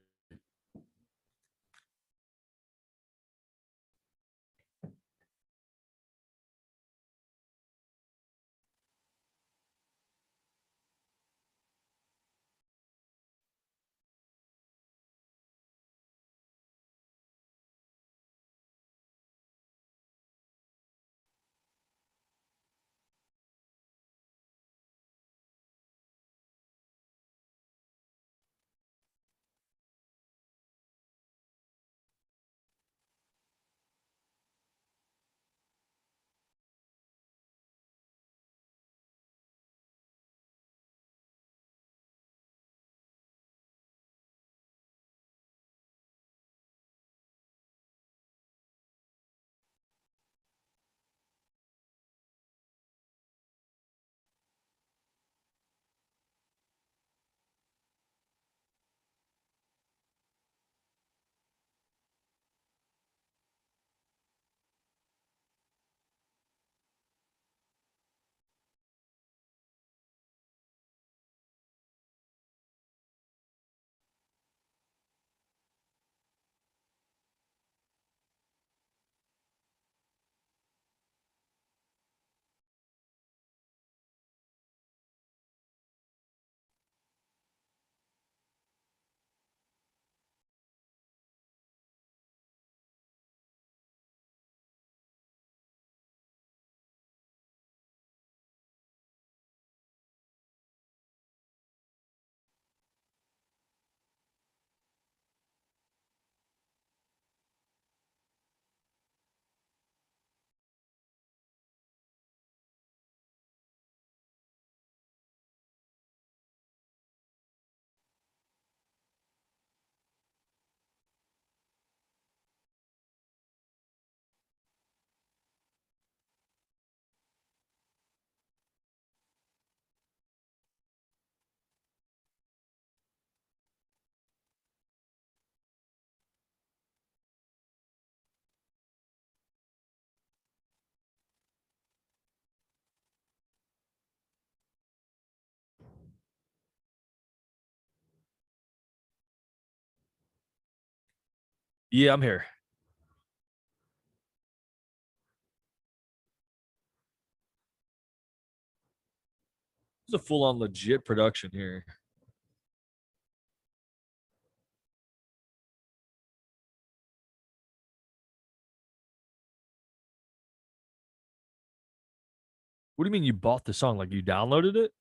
Yeah, I'm here. It's a full on legit production here. What do you mean you bought the song? Like you downloaded it?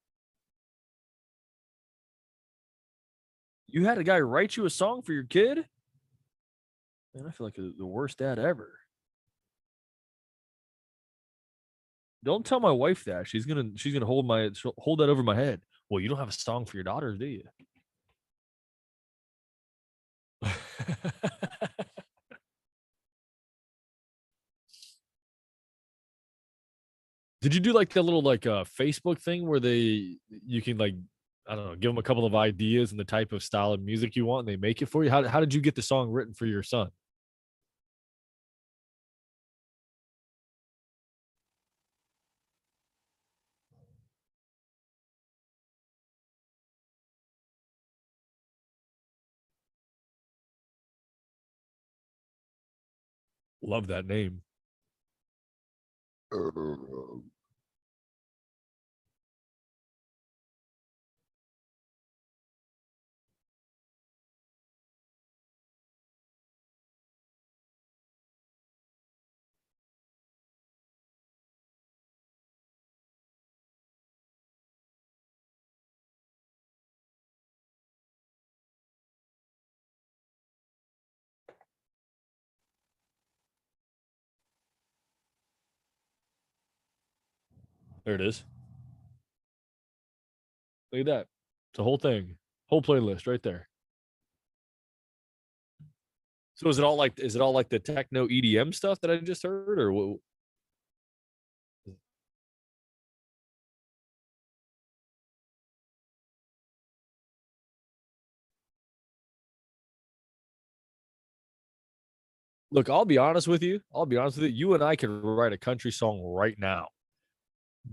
You had a guy write you a song for your kid? Man, I feel like the worst dad ever. Don't tell my wife that. She's gonna hold that over my head. Well, you don't have a song for your daughter, do you? Did you do like the little like Facebook thing where you can like I don't know, give them a couple of ideas and the type of style of music you want and they make it for you? How did you get the song written for your son? Love that name. There it is. Look at that. It's a whole thing, whole playlist right there. So is it all like the techno EDM stuff that I just heard, or what? Look, I'll be honest with you. I'll be honest with you. You and I could write a country song right now.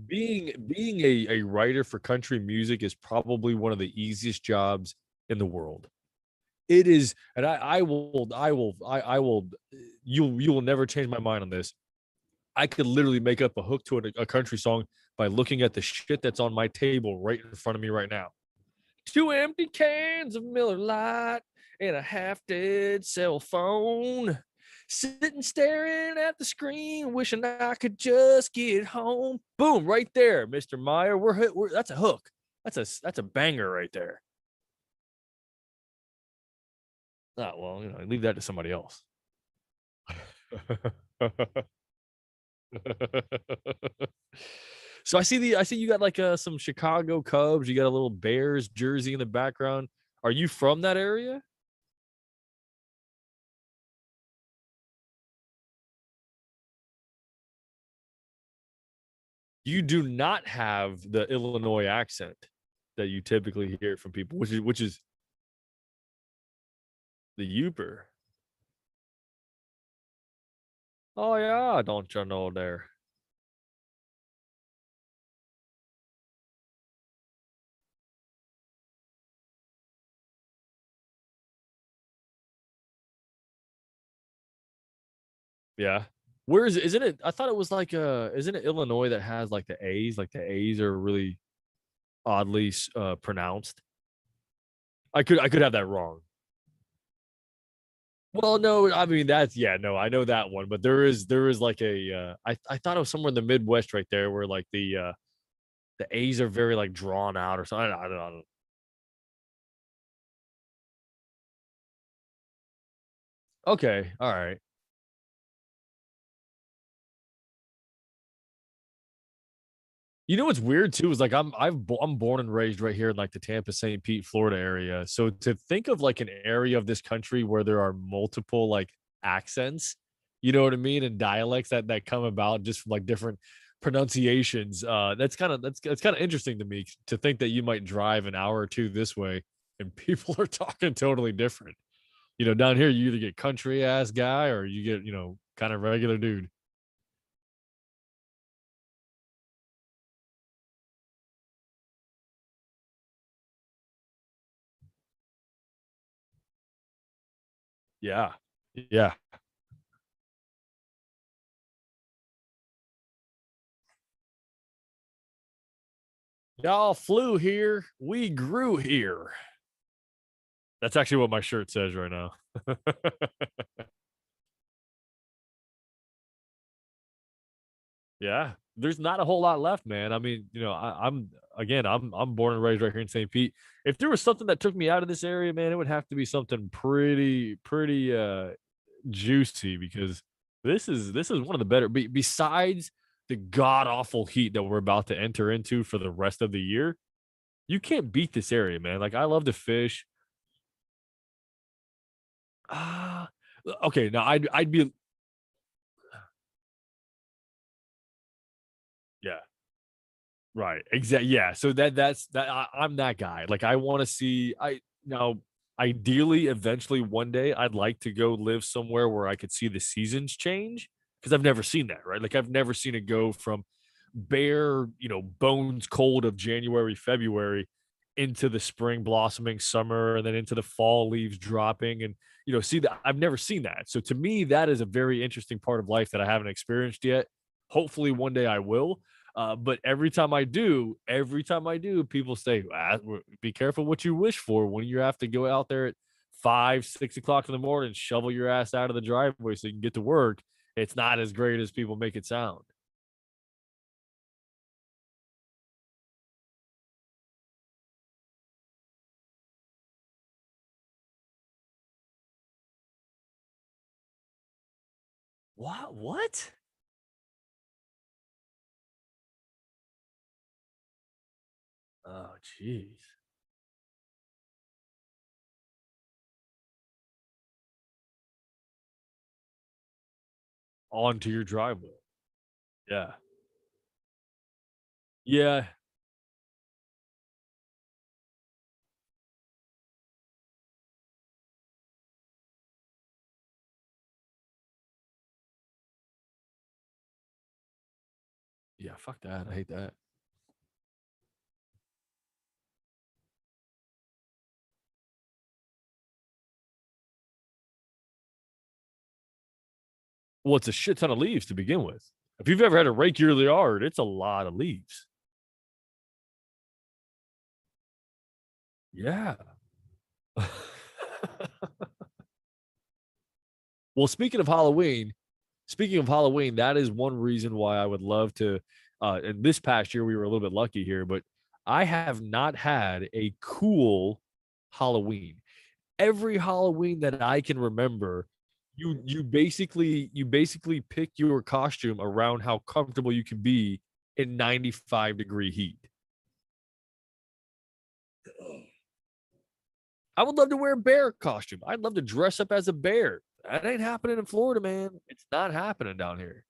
Being a writer for country music is probably one of the easiest jobs in the world. It is, and I will. You will never change my mind on this. I could literally make up a hook to a country song by looking at the shit that's on my table right in front of me right now. Two empty cans of Miller Lite and a half dead cell phone. Sitting staring at the screen, wishing I could just get home. Boom, right there, Mr. Meyer. We're that's a hook. That's a banger right there. Oh, well, leave that to somebody else. So I see you got like some Chicago Cubs. You got a little Bears jersey in the background. Are you from that area? You do not have the Illinois accent that you typically hear from people, which is the Uper. Oh yeah, don't you know there? Yeah. Where is it? Isn't it? I thought it was like isn't it Illinois that has like the A's? Like the A's are really oddly pronounced. I could have that wrong. Well, no, I mean that's yeah, no, I know that one, but there is like a I thought it was somewhere in the Midwest right there where like the A's are very like drawn out or something. I don't. Okay, all right. You know what's weird too is like I'm born and raised right here in like the Tampa St. Pete, Florida area. So to think of like an area of this country where there are multiple like accents, you know what I mean, and dialects that come about just from like different pronunciations. That's kind of interesting to me to think that you might drive an hour or two this way and people are talking totally different. Down here you either get country ass guy or you get kind of regular dude. Yeah, yeah. Y'all flew here. We grew here. That's actually what my shirt says right now. Yeah, there's not a whole lot left, man. I mean, I'm again, I'm born and raised right here in St. Pete. If there was something that took me out of this area, man, it would have to be something pretty juicy because this is one of the better. Besides the god awful heat that we're about to enter into for the rest of the year, you can't beat this area, man. Like I love to fish. Ah, okay. Now I'd be yeah. Right. Exactly. Yeah. So that's that. I'm that guy. Like I want to see. I now ideally, eventually, one day, I'd like to go live somewhere where I could see the seasons change because I've never seen that. Right. Like I've never seen it go from bare, bones cold of January, February into the spring blossoming summer and then into the fall leaves dropping and see that I've never seen that. So to me, that is a very interesting part of life that I haven't experienced yet. Hopefully one day I will. But every time I do, people say, be careful what you wish for when you have to go out there at 5, 6 o'clock in the morning, shovel your ass out of the driveway so you can get to work. It's not as great as people make it sound. What? Oh, jeez. Onto your driveway. Yeah. Yeah. Yeah, fuck that. I hate that. Well, it's a shit ton of leaves to begin with. If you've ever had to rake your yard, it's a lot of leaves. Yeah. Well, speaking of Halloween, that is one reason why I would love to. And this past year, we were a little bit lucky here, but I have not had a cool Halloween. Every Halloween that I can remember, you basically pick your costume around how comfortable you can be in 95-degree heat. I would love to wear a bear costume. I'd love to dress up as a bear. That ain't happening in Florida, man. It's not happening down here.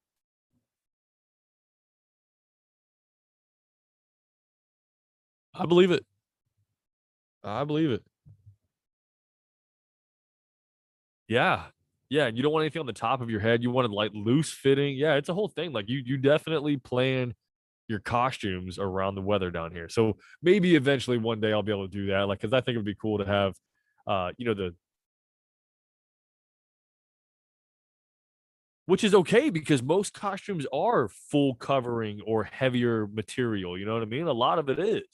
I believe it. I believe it. Yeah. Yeah, and you don't want anything on the top of your head. You want it like loose fitting. Yeah, it's a whole thing. Like you definitely plan your costumes around the weather down here. So maybe eventually one day I'll be able to do that. Like, cause I think it would be cool to have the which is okay because most costumes are full covering or heavier material. You know what I mean? A lot of it is.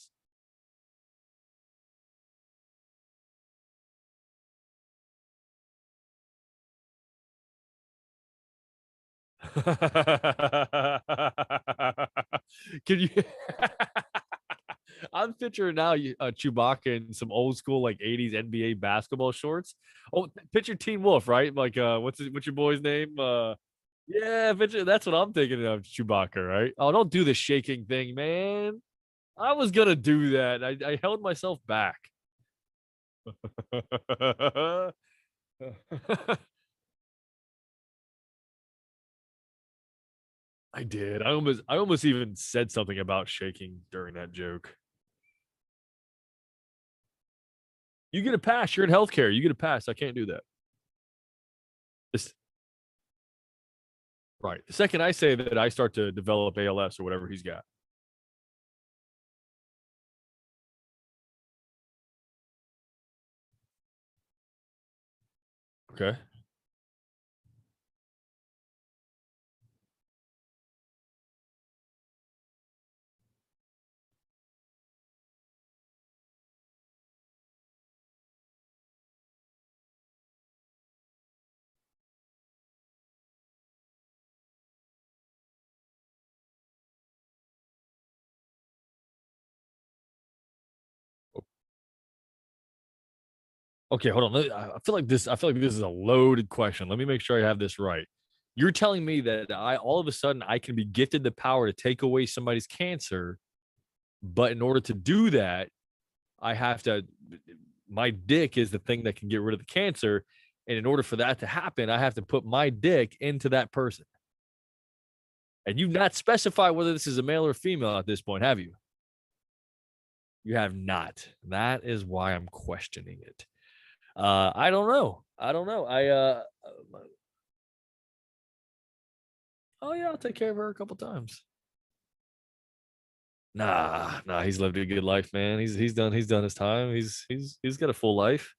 Can you? I'm picturing now Chewbacca in some old school like '80s NBA basketball shorts. Oh, picture Teen Wolf, right? Like, what's your boy's name? Yeah, picture that's what I'm thinking of Chewbacca, right? Oh, don't do the shaking thing, man. I was gonna do that. I held myself back. I did. I almost even said something about shaking during that joke. You get a pass. You're in healthcare. You get a pass. I can't do that. This, right. The second I say that, I start to develop ALS or whatever he's got. Okay. Okay. Hold on. I feel like this is a loaded question. Let me make sure I have this right. You're telling me that I all of a sudden I can be gifted the power to take away somebody's cancer, but in order to do that, I have to. My dick is the thing that can get rid of the cancer, and in order for that to happen, I have to put my dick into that person. And you've not specified whether this is a male or female at this point, have you? You have not. That is why I'm questioning it. I don't know. I don't know. Oh yeah, I'll take care of her a couple times. Nah, he's lived a good life, man. He's done his time. He's got a full life.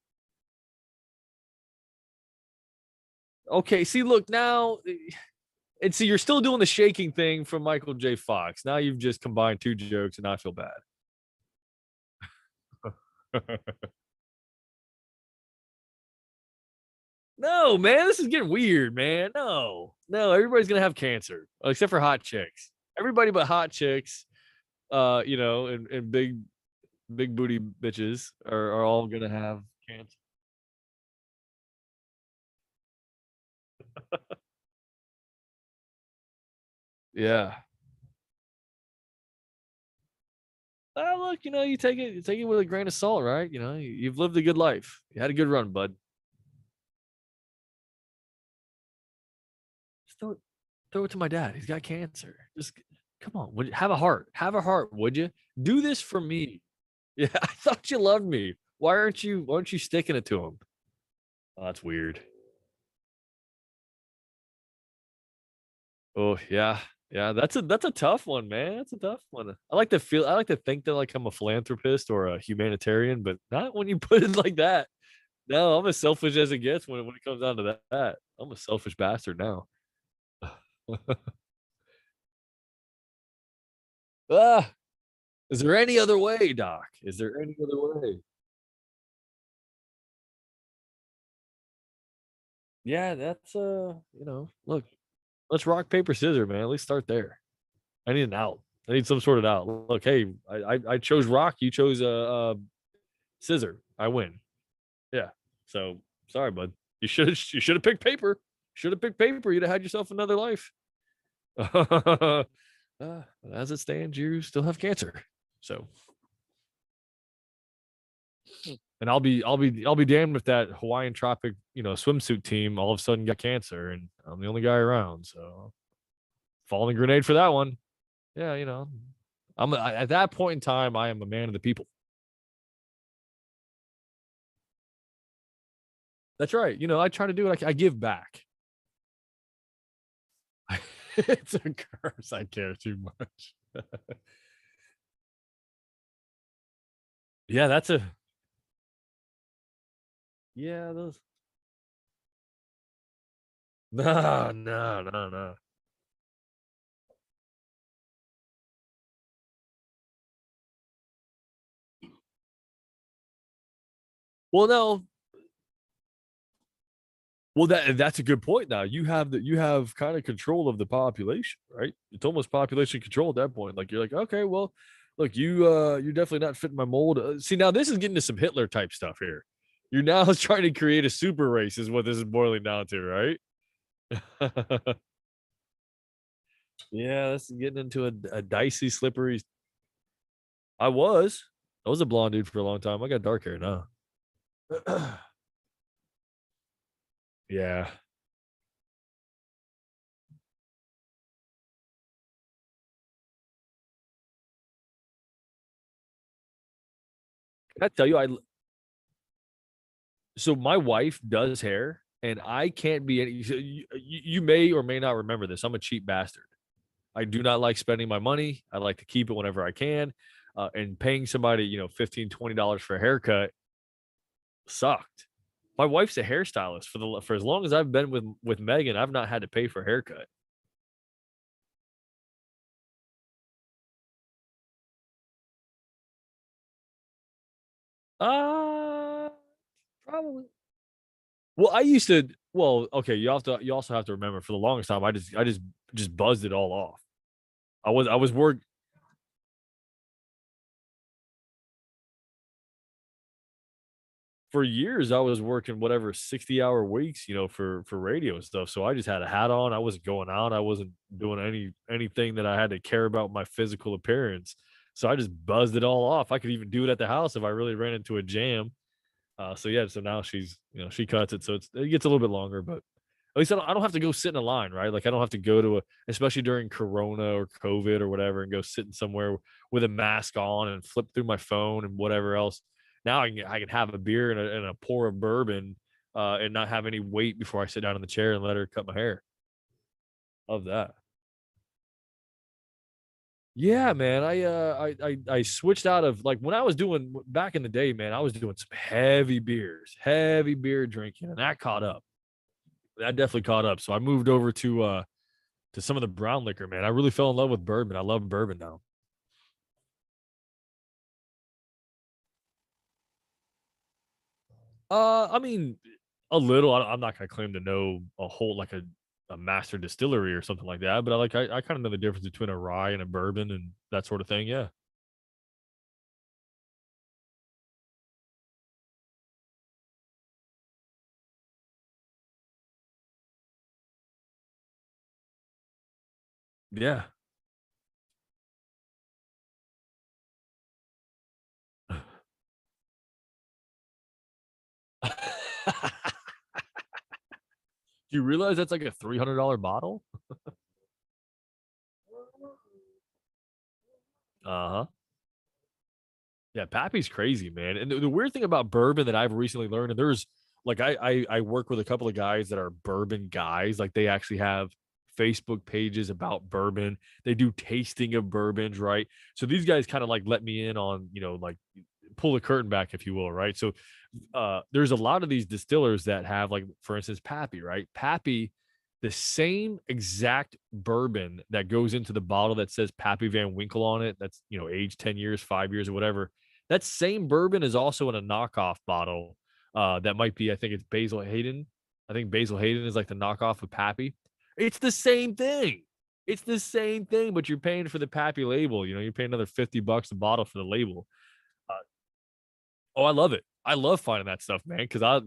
Okay, see, look now, and see, you're still doing the shaking thing from Michael J. Fox. Now you've just combined two jokes, and I feel bad. No, man, this is getting weird, man. No, everybody's gonna have cancer except for hot chicks. Everybody but hot chicks, and big booty bitches are all gonna have cancer. Yeah. Look, you take it with a grain of salt, right? You've lived a good life. You had a good run, bud. Just throw it to my dad. He's got cancer. Just come on. Have a heart? Have a heart, would you? Do this for me. Yeah, I thought you loved me. Why aren't you sticking it to him? Oh, that's weird. Oh yeah. Yeah, that's a tough one, man. That's a tough one. I like to think that like I'm a philanthropist or a humanitarian, but not when you put it like that. No, I'm as selfish as it gets when it comes down to that. I'm a selfish bastard now. Ah, is there any other way, Doc? Is there any other way? Yeah, look, let's rock, paper, scissors, man. At least start there. I need an out. I need some sort of out. Look, hey, I chose rock. You chose scissor. I win. Yeah. So sorry, bud. You should have picked paper. Should have picked paper. You'd have had yourself another life. As it stands, you still have cancer. So, and I'll be damned if that Hawaiian Tropic swimsuit team all of a sudden got cancer, and I'm the only guy around. So, falling grenade for that one. Yeah, at that point in time, I am a man of the people. That's right. I try to do it. I give back. It's a curse. I care too much. Yeah, that's a yeah. Those no. Well, no. Well, that's a good point. Now you have kind of control of the population, right? It's almost population control at that point. Like you're like, okay, well, look, you're definitely not fitting my mold. See, now this is getting to some Hitler type stuff here. You're now trying to create a super race, is what this is boiling down to, right? Yeah, this is getting into a dicey, slippery. I was, I was a blonde dude for a long time. I got dark hair now. Yeah, can I tell you, so my wife does hair, and I can't be any. You may or may not remember this. I'm a cheap bastard. I do not like spending my money. I like to keep it whenever I can. And paying somebody, $15-20 for a haircut sucked. My wife's a hairstylist for as long as I've been with Megan. I've not had to pay for a haircut. Uh Probably. Well, I used to. Well, okay. You also have to remember for the longest time, I just buzzed it all off. I was work for years. I was working whatever 60-hour weeks, for radio and stuff. So I just had a hat on. I wasn't going out. I wasn't doing anything that I had to care about my physical appearance. So I just buzzed it all off. I could even do it at the house if I really ran into a jam. So yeah, so now she cuts it, so it gets a little bit longer, but at least I don't have to go sit in a line, right? Like I don't have to go to especially during Corona or COVID or whatever, and go sitting somewhere with a mask on and flip through my phone and whatever else. Now I can have a beer and a pour of bourbon, and not have any wait before I sit down in the chair and let her cut my hair. Love that. Yeah, man. I switched out of like when I was doing back in the day, man, I was doing some heavy beers, heavy beer drinking, and that caught up. That definitely caught up. So I moved over to some of the brown liquor, man. I really fell in love with bourbon. I love bourbon now. I mean, a little. I'm not gonna claim to know a whole like a master distillery or something like that, but I kind of know the difference between a rye and a bourbon and that sort of thing. Yeah. Yeah. Do you realize that's like a $300 bottle? Uh-huh. Yeah, Pappy's crazy, man. And the weird thing about bourbon that I've recently learned, and there's like I work with a couple of guys that are bourbon guys. Like they actually have Facebook pages about bourbon. They do tasting of bourbons, right? So these guys kind of like let me in on, like pull the curtain back, if you will, right? So there's a lot of these distillers that have like, for instance, Pappy, right? Pappy, the same exact bourbon that goes into the bottle that says Pappy Van Winkle on it, that's aged 10 years, 5 years, or whatever. That same bourbon is also in a knockoff bottle. That might be, I think it's Basil Hayden. I think Basil Hayden is like the knockoff of Pappy. It's the same thing. It's the same thing, but you're paying for the Pappy label. You're paying another $50 a bottle for the label. Uh, Oh, I love it. I love finding that stuff, man. Because I'll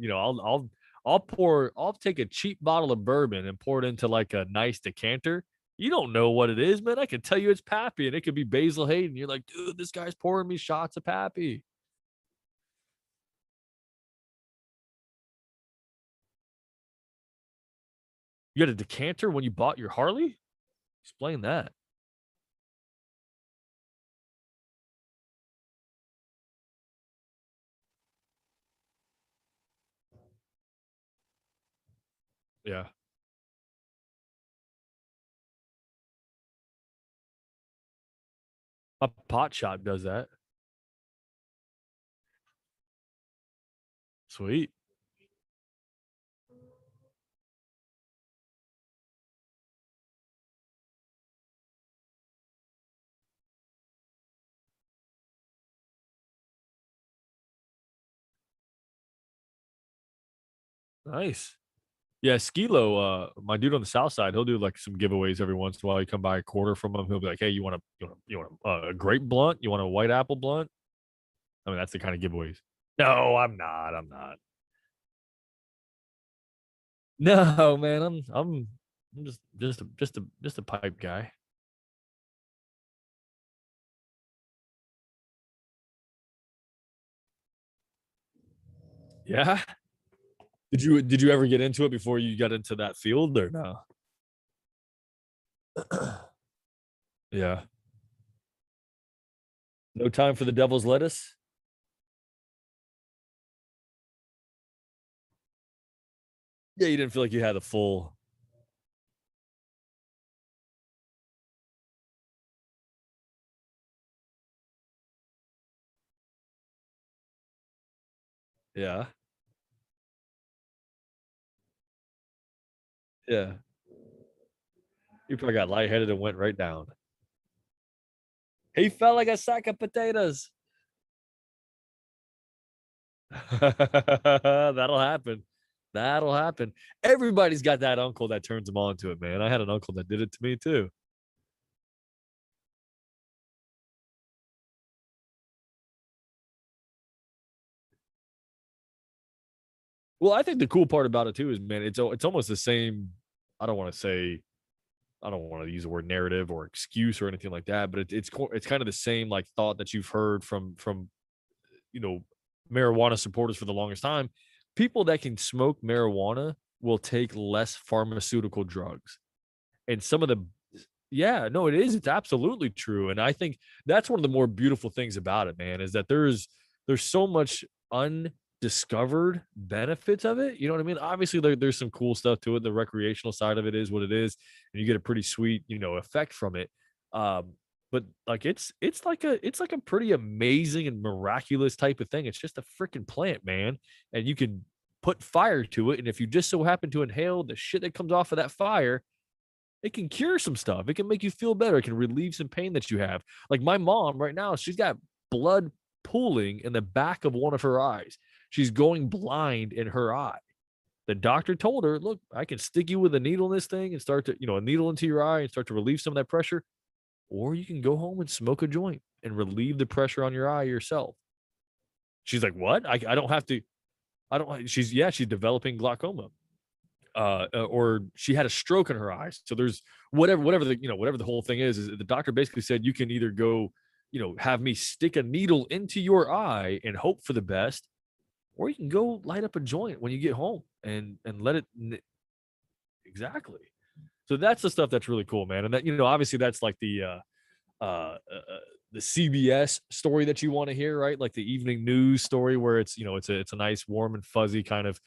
take a cheap bottle of bourbon and pour it into like a nice decanter. You don't know what it is, man. I can tell you it's Pappy, and it could be Basil Hayden. You're like, dude, this guy's pouring me shots of Pappy. You got a decanter when you bought your Harley? Explain that. Yeah, my pot shop does that. Sweet, nice. Yeah, Skilo, my dude on the south side, he'll do like some giveaways every once in a while. You come by a quarter from him, he'll be like, "Hey, you want a grape blunt? You want a white apple blunt?" I mean, that's the kind of giveaways. No, I'm not. I'm not. No, man. I'm just a pipe guy. Yeah. Did you ever get into it before you got into that field or no? Yeah. No time for the devil's lettuce. Yeah, you didn't feel like you had a full. Yeah. Yeah. You probably got lightheaded and went right down. He felt like a sack of potatoes. That'll happen. That'll happen. Everybody's got that uncle that turns them on to it, man. I had an uncle that did it to me too. Well, I think the cool part about it too is, man, it's almost the same. I don't want to say, I don't want to use the word narrative or excuse or anything like that, but it's kind of the same like thought that you've heard from you know marijuana supporters for the longest time. People that can smoke marijuana will take less pharmaceutical drugs, and some of the yeah, no, it is. It's absolutely true. And I think that's one of the more beautiful things about it, man, is that there's so much undiscovered benefits of it. You know what I mean? Obviously, there's some cool stuff to it. The recreational side of it is what it is, and you get a pretty sweet, effect from it. Um, but like it's like a pretty amazing and miraculous type of thing. It's just a freaking plant, man, and you can put fire to it, and if you just so happen to inhale the shit that comes off of that fire, it can cure some stuff. It can make you feel better. It can relieve some pain that you have. Like my mom right now, she's got blood pooling in the back of one of her eyes. She's going blind in her eye. The doctor told her, "Look, I can stick you with a needle in this thing and start to, a needle into your eye and start to relieve some of that pressure, or you can go home and smoke a joint and relieve the pressure on your eye yourself." She's like, "What? I don't have to. I don't." She's developing glaucoma, or she had a stroke in her eyes. So there's whatever the whole thing is the doctor basically said you can either go, have me stick a needle into your eye and hope for the best, or you can go light up a joint when you get home and let it exactly. So that's the stuff that's really cool, man. And that, obviously that's like uh, uh, the CBS story that you want to hear, right? Like the evening news story where it's a nice warm and fuzzy kind of,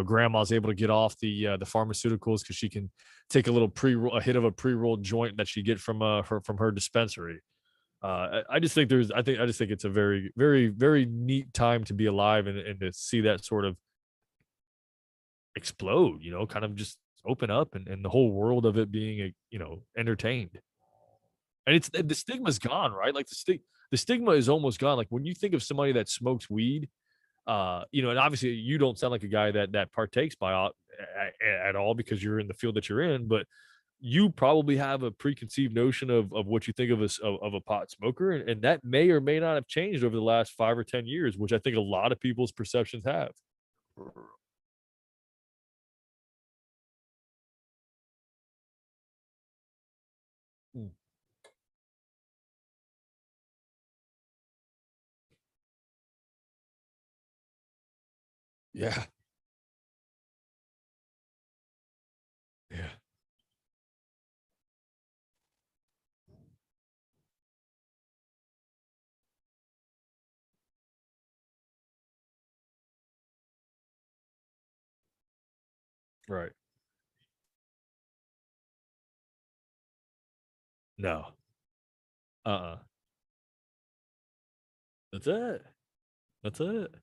grandma's able to get off the pharmaceuticals because she can take a hit of a pre-rolled joint that she get from her dispensary. I just think I just think it's a very, very, very neat time to be alive and to see that sort of explode, kind of just open up and the whole world of it being, entertained. And the stigma's gone, right? Like the stigma is almost gone. Like when you think of somebody that smokes weed, and obviously you don't sound like a guy that partakes at all because you're in the field that you're in, but you probably have a preconceived notion of what you think of a pot smoker, and that may or may not have changed over the last 5 or 10 years, which I think a lot of people's perceptions have. Mm. Yeah, yeah, right. No, uh-uh. That's it. That's it.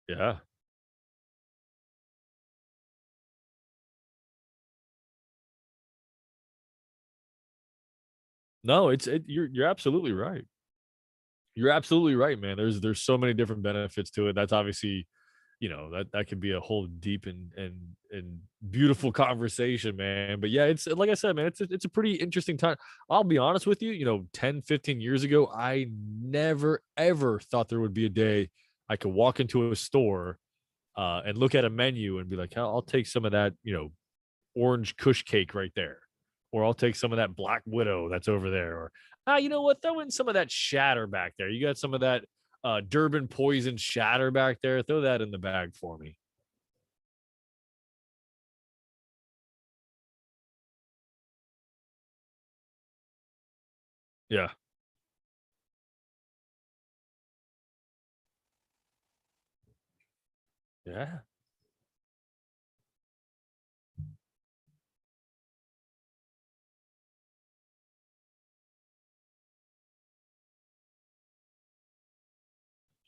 Yeah. No, you're absolutely right. You're absolutely right, man. There's so many different benefits to it. That's obviously, that could be a whole deep and beautiful conversation, man. But yeah, it's like I said, man, it's a pretty interesting time. I'll be honest with you, 10, 15 years ago, I never ever thought there would be a day I could walk into a store and look at a menu and be like, I'll take some of that, orange kush cake right there. Or I'll take some of that black widow that's over there. Or you know what? Throw in some of that shatter back there. You got some of that Durban poison shatter back there. Throw that in the bag for me. Yeah. Yeah.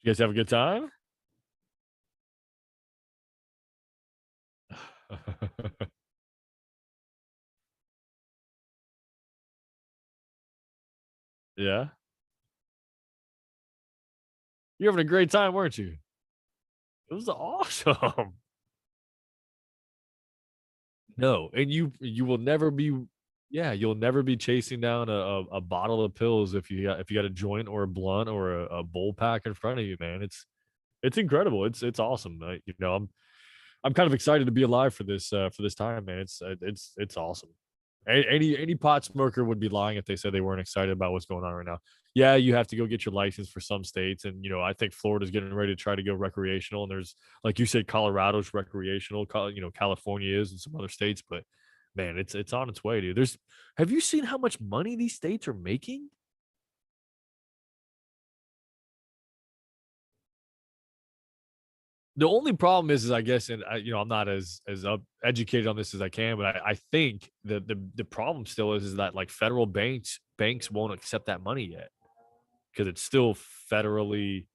You guys have a good time? Yeah. You're having a great time, weren't you? It was awesome. No, and you will never be yeah, you'll never be chasing down a bottle of pills if you got a joint or a blunt or a bowl pack in front of you, man. It's incredible. It's awesome. I'm kind of excited to be alive for this time, man. It's awesome. Any pot smoker would be lying if they said they weren't excited about what's going on right now. Yeah, you have to go get your license for some states, and I think Florida's getting ready to try to go recreational. And there's, like you said, Colorado's recreational. California is, and some other states. But man, it's on its way, dude. Have you seen how much money these states are making? The only problem is I guess, and I'm not as up educated on this as I can, but I think the problem still is that like federal banks won't accept that money yet because it's still federally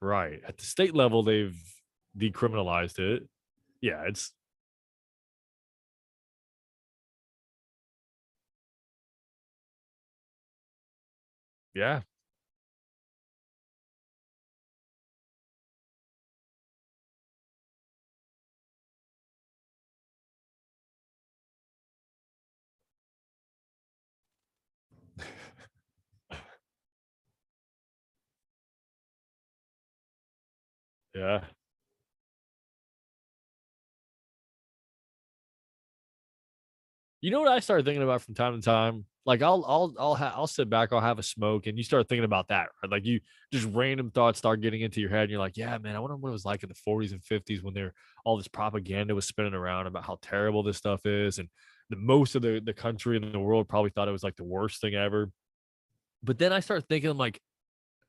right. At the state level, they've decriminalized it. Yeah, it's yeah, yeah. You know what I started thinking about from time to time? Like I'll sit back, I'll have a smoke, and you start thinking about that, right? Like you just random thoughts start getting into your head, and you're like, yeah, man, I wonder what it was like in the 40s and 50s when there all this propaganda was spinning around about how terrible this stuff is, and the most of the country and the world probably thought it was like the worst thing ever. But then I start thinking like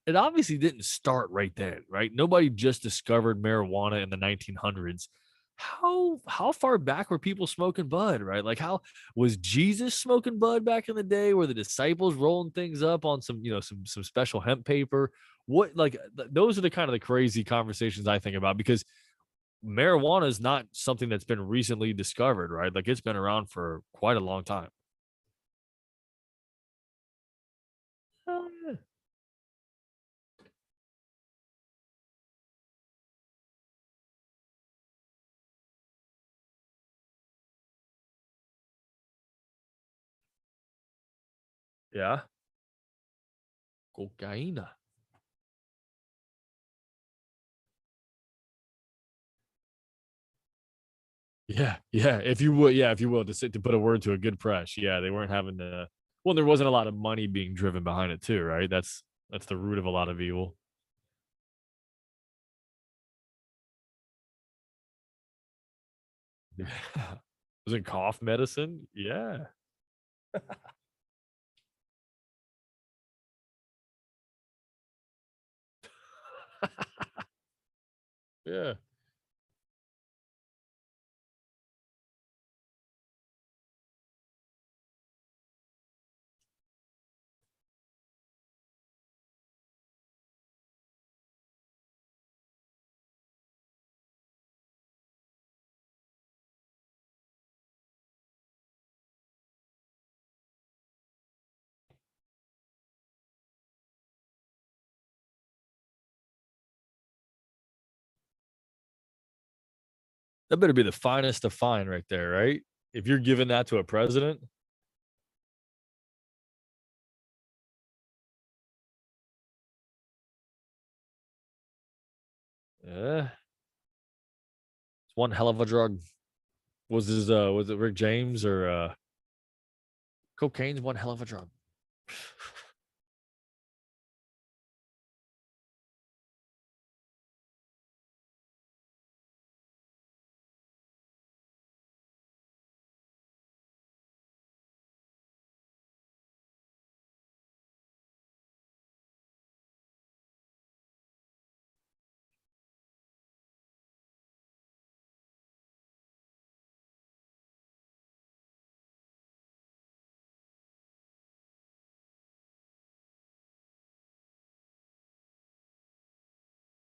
it obviously didn't start right then, right? Nobody just discovered marijuana in the 1900s. How far back were people smoking bud, right? Like how was Jesus smoking bud back in the day? Were the disciples rolling things up on some, some special hemp paper? What like those are the kind of the crazy conversations I think about because marijuana is not something that's been recently discovered, right? Like it's been around for quite a long time. Oh, yeah. Yeah. Cocaine. Yeah, yeah, if you will, to put a word to a good press. Yeah, they weren't having the well, there wasn't a lot of money being driven behind it too, right? That's the root of a lot of evil. Yeah. Was it cough medicine? Yeah. Yeah. That better be the finest of fine right there, right? If you're giving that to a president, yeah, it's one hell of a drug. Was it Rick James or cocaine's one hell of a drug.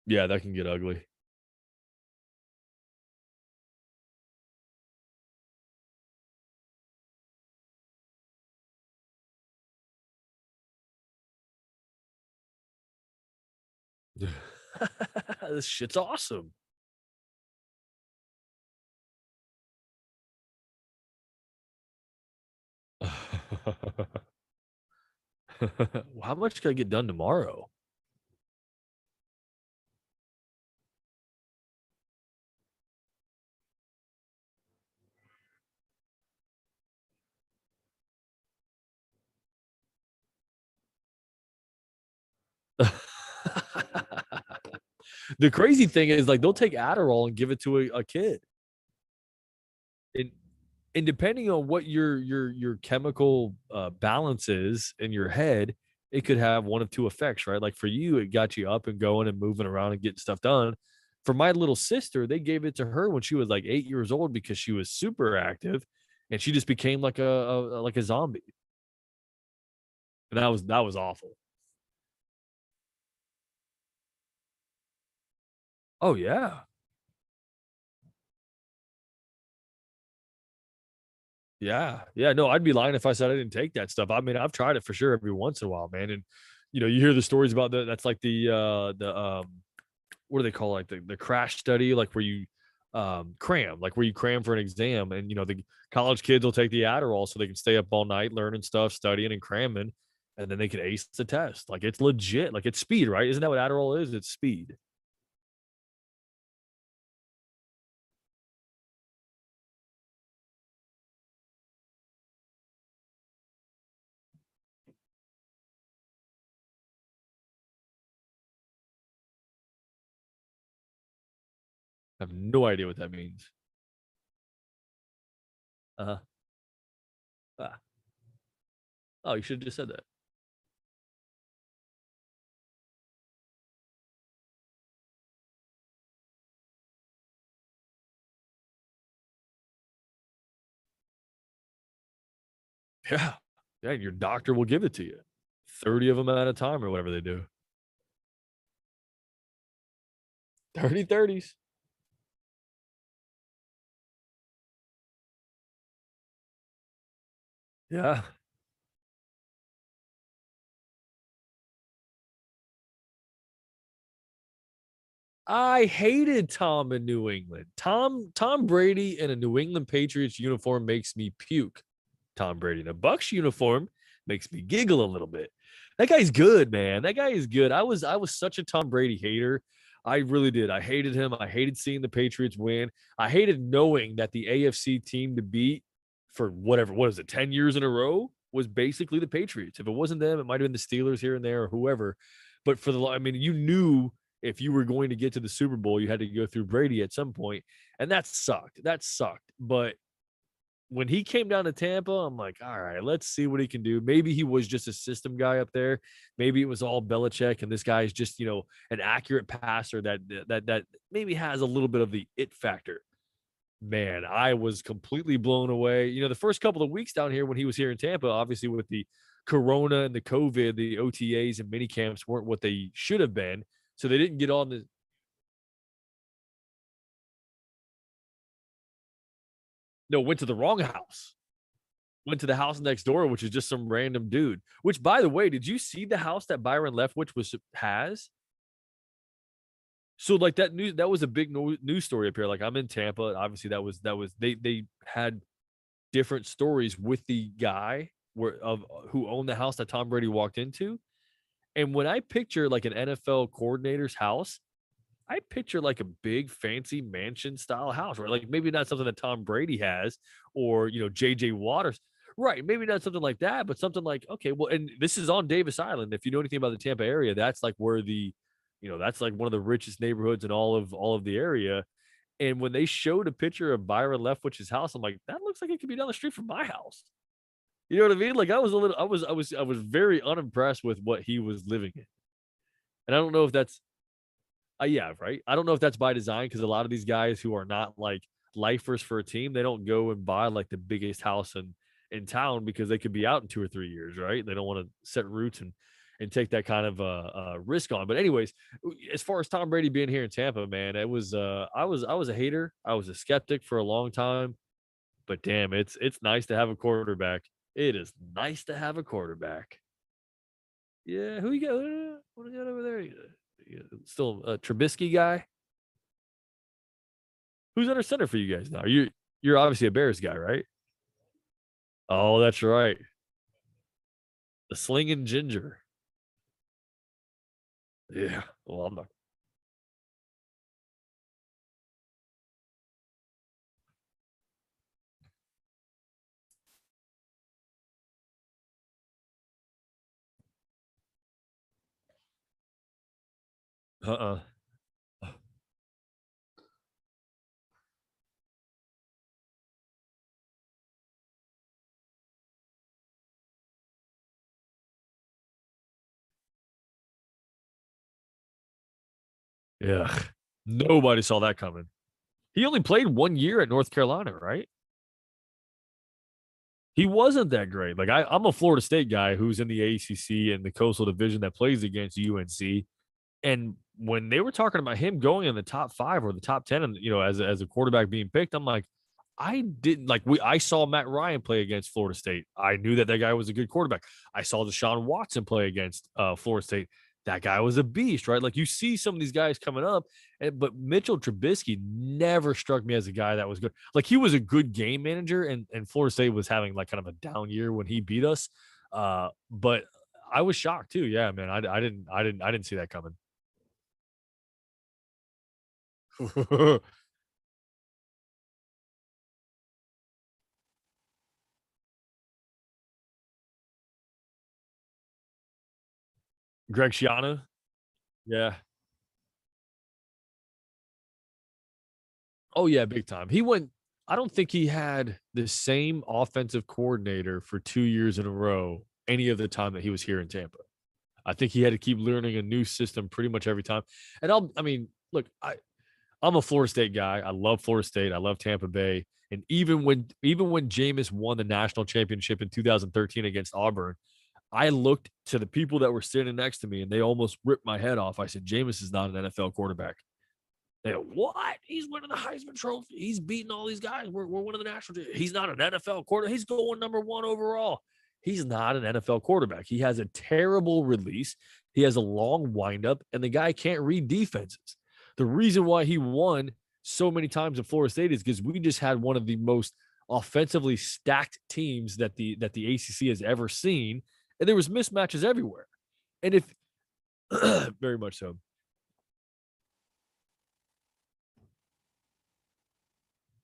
Yeah, that can get ugly. This shit's awesome. How much can I get done tomorrow? The crazy thing is like they'll take Adderall and give it to a kid. And and depending on what your chemical balance is in your head, it could have one of two effects, right? Like for you, it got you up and going and moving around and getting stuff done. For my little sister, they gave it to her when she was like 8 years old because she was super active, and she just became like like a zombie. And that was awful. Oh yeah. Yeah. Yeah. No, I'd be lying if I said I didn't take that stuff. I mean, I've tried it for sure every once in a while, man. And you hear the stories about that's like the what do they call it? Like the crash study, like where you cram, like where you cram for an exam. And the college kids will take the Adderall so they can stay up all night learning stuff, studying and cramming, and then they can ace the test. Like it's legit. Like it's speed, right? Isn't that what Adderall is? It's speed. I have no idea what that means. Uh-huh. Ah. Oh, you should have just said that. Yeah. Yeah, your doctor will give it to you. 30 of them at a time or whatever they do. 30 30s. Yeah. I hated Tom in New England. Tom Brady in a New England Patriots uniform makes me puke. Tom Brady in a Bucks uniform makes me giggle a little bit. That guy's good, man. That guy is good. I was such a Tom Brady hater. I really did. I hated him. I hated seeing the Patriots win. I hated knowing that the AFC team to beat for whatever, what is it, 10 years in a row was basically the Patriots. If it wasn't them, it might have been the Steelers here and there or whoever. But I mean, you knew if you were going to get to the Super Bowl, you had to go through Brady at some point, and that sucked. That sucked. But when he came down to Tampa, I'm like, all right, let's see what he can do. Maybe he was just a system guy up there. Maybe it was all Belichick, and this guy is just, an accurate passer that maybe has a little bit of the it factor. Man, I was completely blown away. The first couple of weeks down here when he was here in Tampa, obviously with the Corona and the COVID, the OTAs and mini camps weren't what they should have been. So they didn't get on the no, went to the wrong house. Went to the house next door, which is just some random dude. Which, by the way, did you see the house that Byron Leftwich was has? So like that was a big news story up here. Like I'm in Tampa. Obviously, that was they had different stories with the guy who owned the house that Tom Brady walked into. And when I picture like an NFL coordinator's house, I picture like a big fancy mansion style house, right? Like maybe not something that Tom Brady has or JJ Waters. Right. Maybe not something like that, but something like, okay, well, and this is on Davis Island. If you know anything about the Tampa area, that's like where that's like one of the richest neighborhoods in all of the area. And when they showed a picture of Byron Leftwich's house, I'm like, that looks like it could be down the street from my house. You know what I mean? Like I was very unimpressed with what he was living in. And I don't know if that's yeah, right. I don't know if that's by design because a lot of these guys who are not like lifers for a team, they don't go and buy like the biggest house in town because they could be out in 2 or 3 years, right? They don't want to set roots and take that kind of risk on. But anyways, as far as Tom Brady being here in Tampa, man, it was I was a hater. I was a skeptic for a long time, but damn, it's nice to have a quarterback. It is nice to have a quarterback. Yeah, who you got? What do you got over there? Still a Trubisky guy. Who's under center for you guys now? You're obviously a Bears guy, right? Oh, that's right. The slinging ginger. Yeah. Well, I'm not. Uh-uh. Yeah. Nobody saw that coming. He only played 1 year at North Carolina, right? He wasn't that great. Like I'm a Florida State guy who's in the ACC and the Coastal Division that plays against UNC. And when they were talking about him going in the top 5 or the top 10 and as a quarterback being picked, I'm like, I didn't like I saw Matt Ryan play against Florida State. I knew that guy was a good quarterback. I saw Deshaun Watson play against Florida State. That guy was a beast, right? Like you see some of these guys coming up, but Mitchell Trubisky never struck me as a guy that was good. Like he was a good game manager, and Florida State was having like kind of a down year when he beat us. But I was shocked too. Yeah, man, I didn't see that coming. Greg Schiano, yeah. Oh yeah, big time. He went. I don't think he had the same offensive coordinator for 2 years in a row any of the time that he was here in Tampa. I think he had to keep learning a new system pretty much every time. And I mean, look, I'm a Florida State guy. I love Florida State. I love Tampa Bay. And even when Jameis won the national championship in 2013 against Auburn, I looked to the people that were sitting next to me and they almost ripped my head off. I said, Jameis is not an NFL quarterback. They go, what? He's winning the Heisman Trophy. He's beating all these guys. We're winning the national. He's not an NFL quarterback. He's going number 1 overall. He's not an NFL quarterback. He has a terrible release. He has a long windup, and the guy can't read defenses. The reason why he won so many times at Florida State is because we just had one of the most offensively stacked teams that the ACC has ever seen, and there was mismatches everywhere. And if very much so.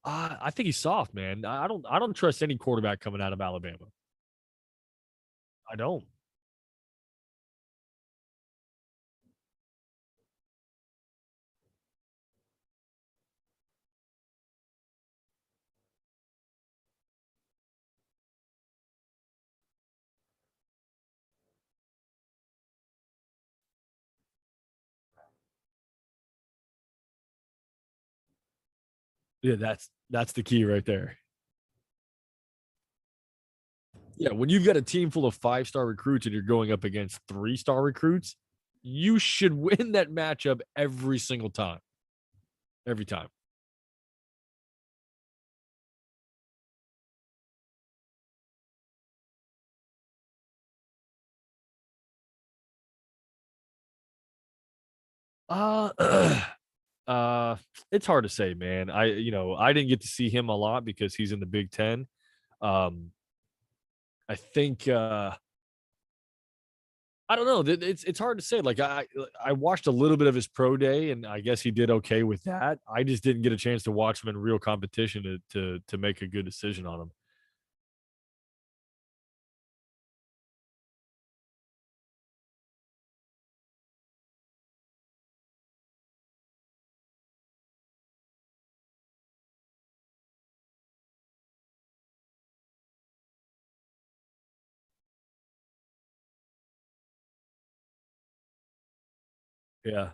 I think he's soft, man. I don't trust any quarterback coming out of Alabama. I don't. Yeah, that's the key right there. Yeah, when you've got a team full of 5-star recruits and you're going up against 3-star recruits, you should win that matchup every single time. Every time. Uh uh it's hard to say, man. I didn't get to see him a lot because he's in the Big 10. Um I think I don't know. It's hard to say. Like I watched a little bit of his pro day, and I guess he did okay with that. I just didn't get a chance to watch him in real competition to make a good decision on him. Yeah,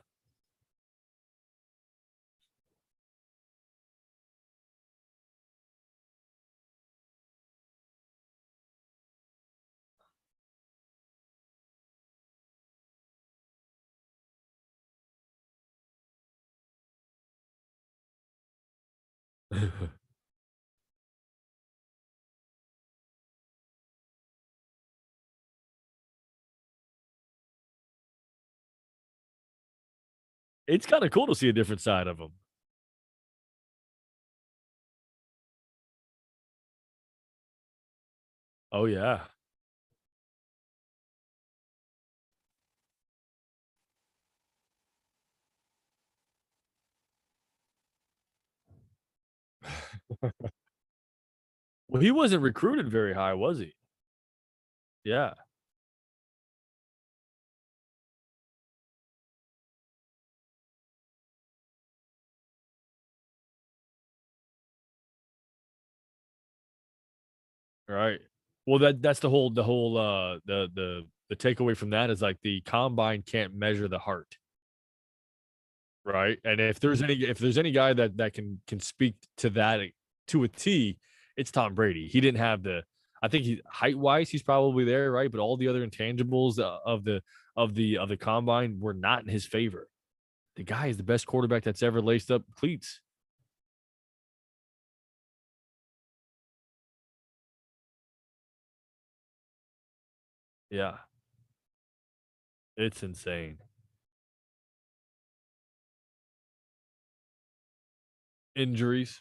it's kind of cool to see a different side of him. Oh yeah. Well, he wasn't recruited very high, was he? Yeah. Right. Well, that's the takeaway from that is like the combine can't measure the heart. right? And if there's any guy that can speak to that to a T, it's Tom Brady. He didn't have the I think he height wise he's probably there, right? But all the other intangibles of the combine were not in his favor. The guy is the best quarterback that's ever laced up cleats. Yeah, it's insane. Injuries.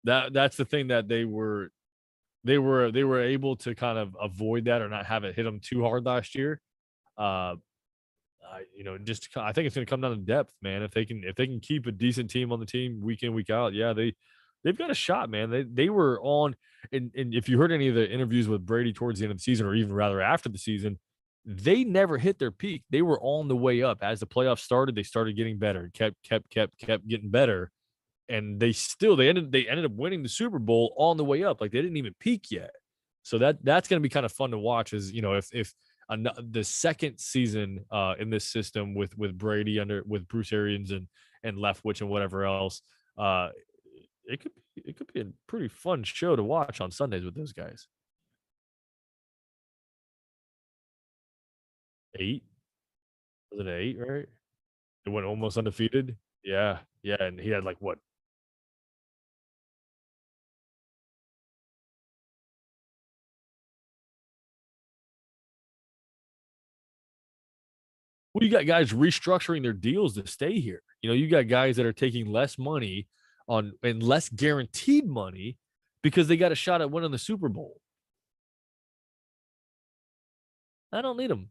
That's the thing that they were able to kind of avoid that or not have it hit them too hard last year. Uh, just I think it's going to come down to depth, man. If they can keep a decent team on the team week in week out, yeah, they've got a shot, man. They were on, and if you heard any of the interviews with Brady towards the end of the season, or even rather after the season, they never hit their peak. They were on the way up as the playoffs started. They started getting better, kept getting better, and they ended up winning the Super Bowl on the way up. Like they didn't even peak yet. So that's going to be kind of fun to watch. Is if the second season in this system with Brady under with Bruce Arians and Leftwich and whatever else, uh, it could be a pretty fun show to watch on Sundays with those guys. 8 was it 8, right? It went almost undefeated. Yeah, yeah, and he had like what. Well, you got guys restructuring their deals to stay here. You got guys that are taking less money on and less guaranteed money because they got a shot at winning the Super Bowl. I don't need them.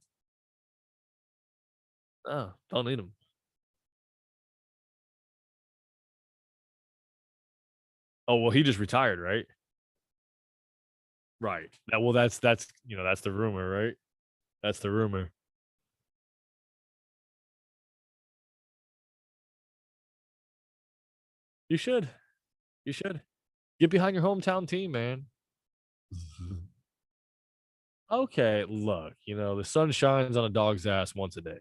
Oh, don't need them. Oh well, he just retired, right? Right. Well, that's the rumor, right? That's the rumor. You should. You should get behind your hometown team, man. Okay, look, the sun shines on a dog's ass once a day.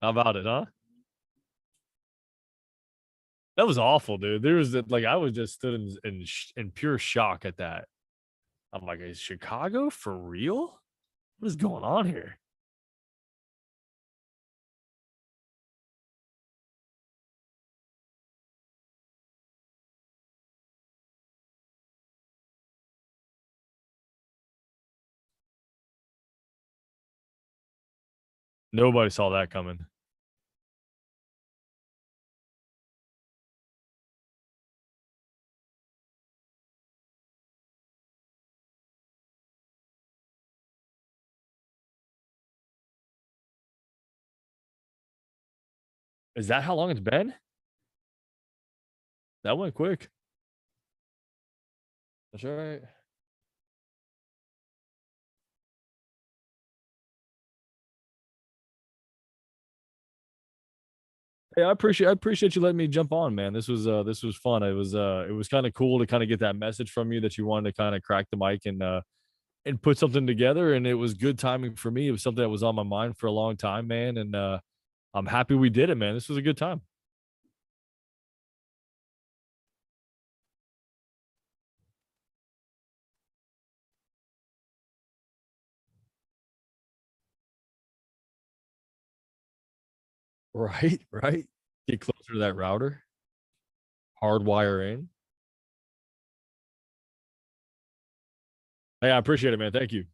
How about it, huh? That was awful, dude. There was like I was just stood in pure shock at that. I'm like, is Chicago for real? What is going on here? Nobody saw that coming. Is that how long it's been? That went quick. That's all right. Hey, I appreciate you letting me jump on, man. This was fun. It was kind of cool to kind of get that message from you that you wanted to kind of crack the mic and put something together. And it was good timing for me. It was something that was on my mind for a long time, man. And I'm happy we did it, man. This was a good time. Right, right. Get closer to that router. Hardwire in. Hey, I appreciate it, man. Thank you.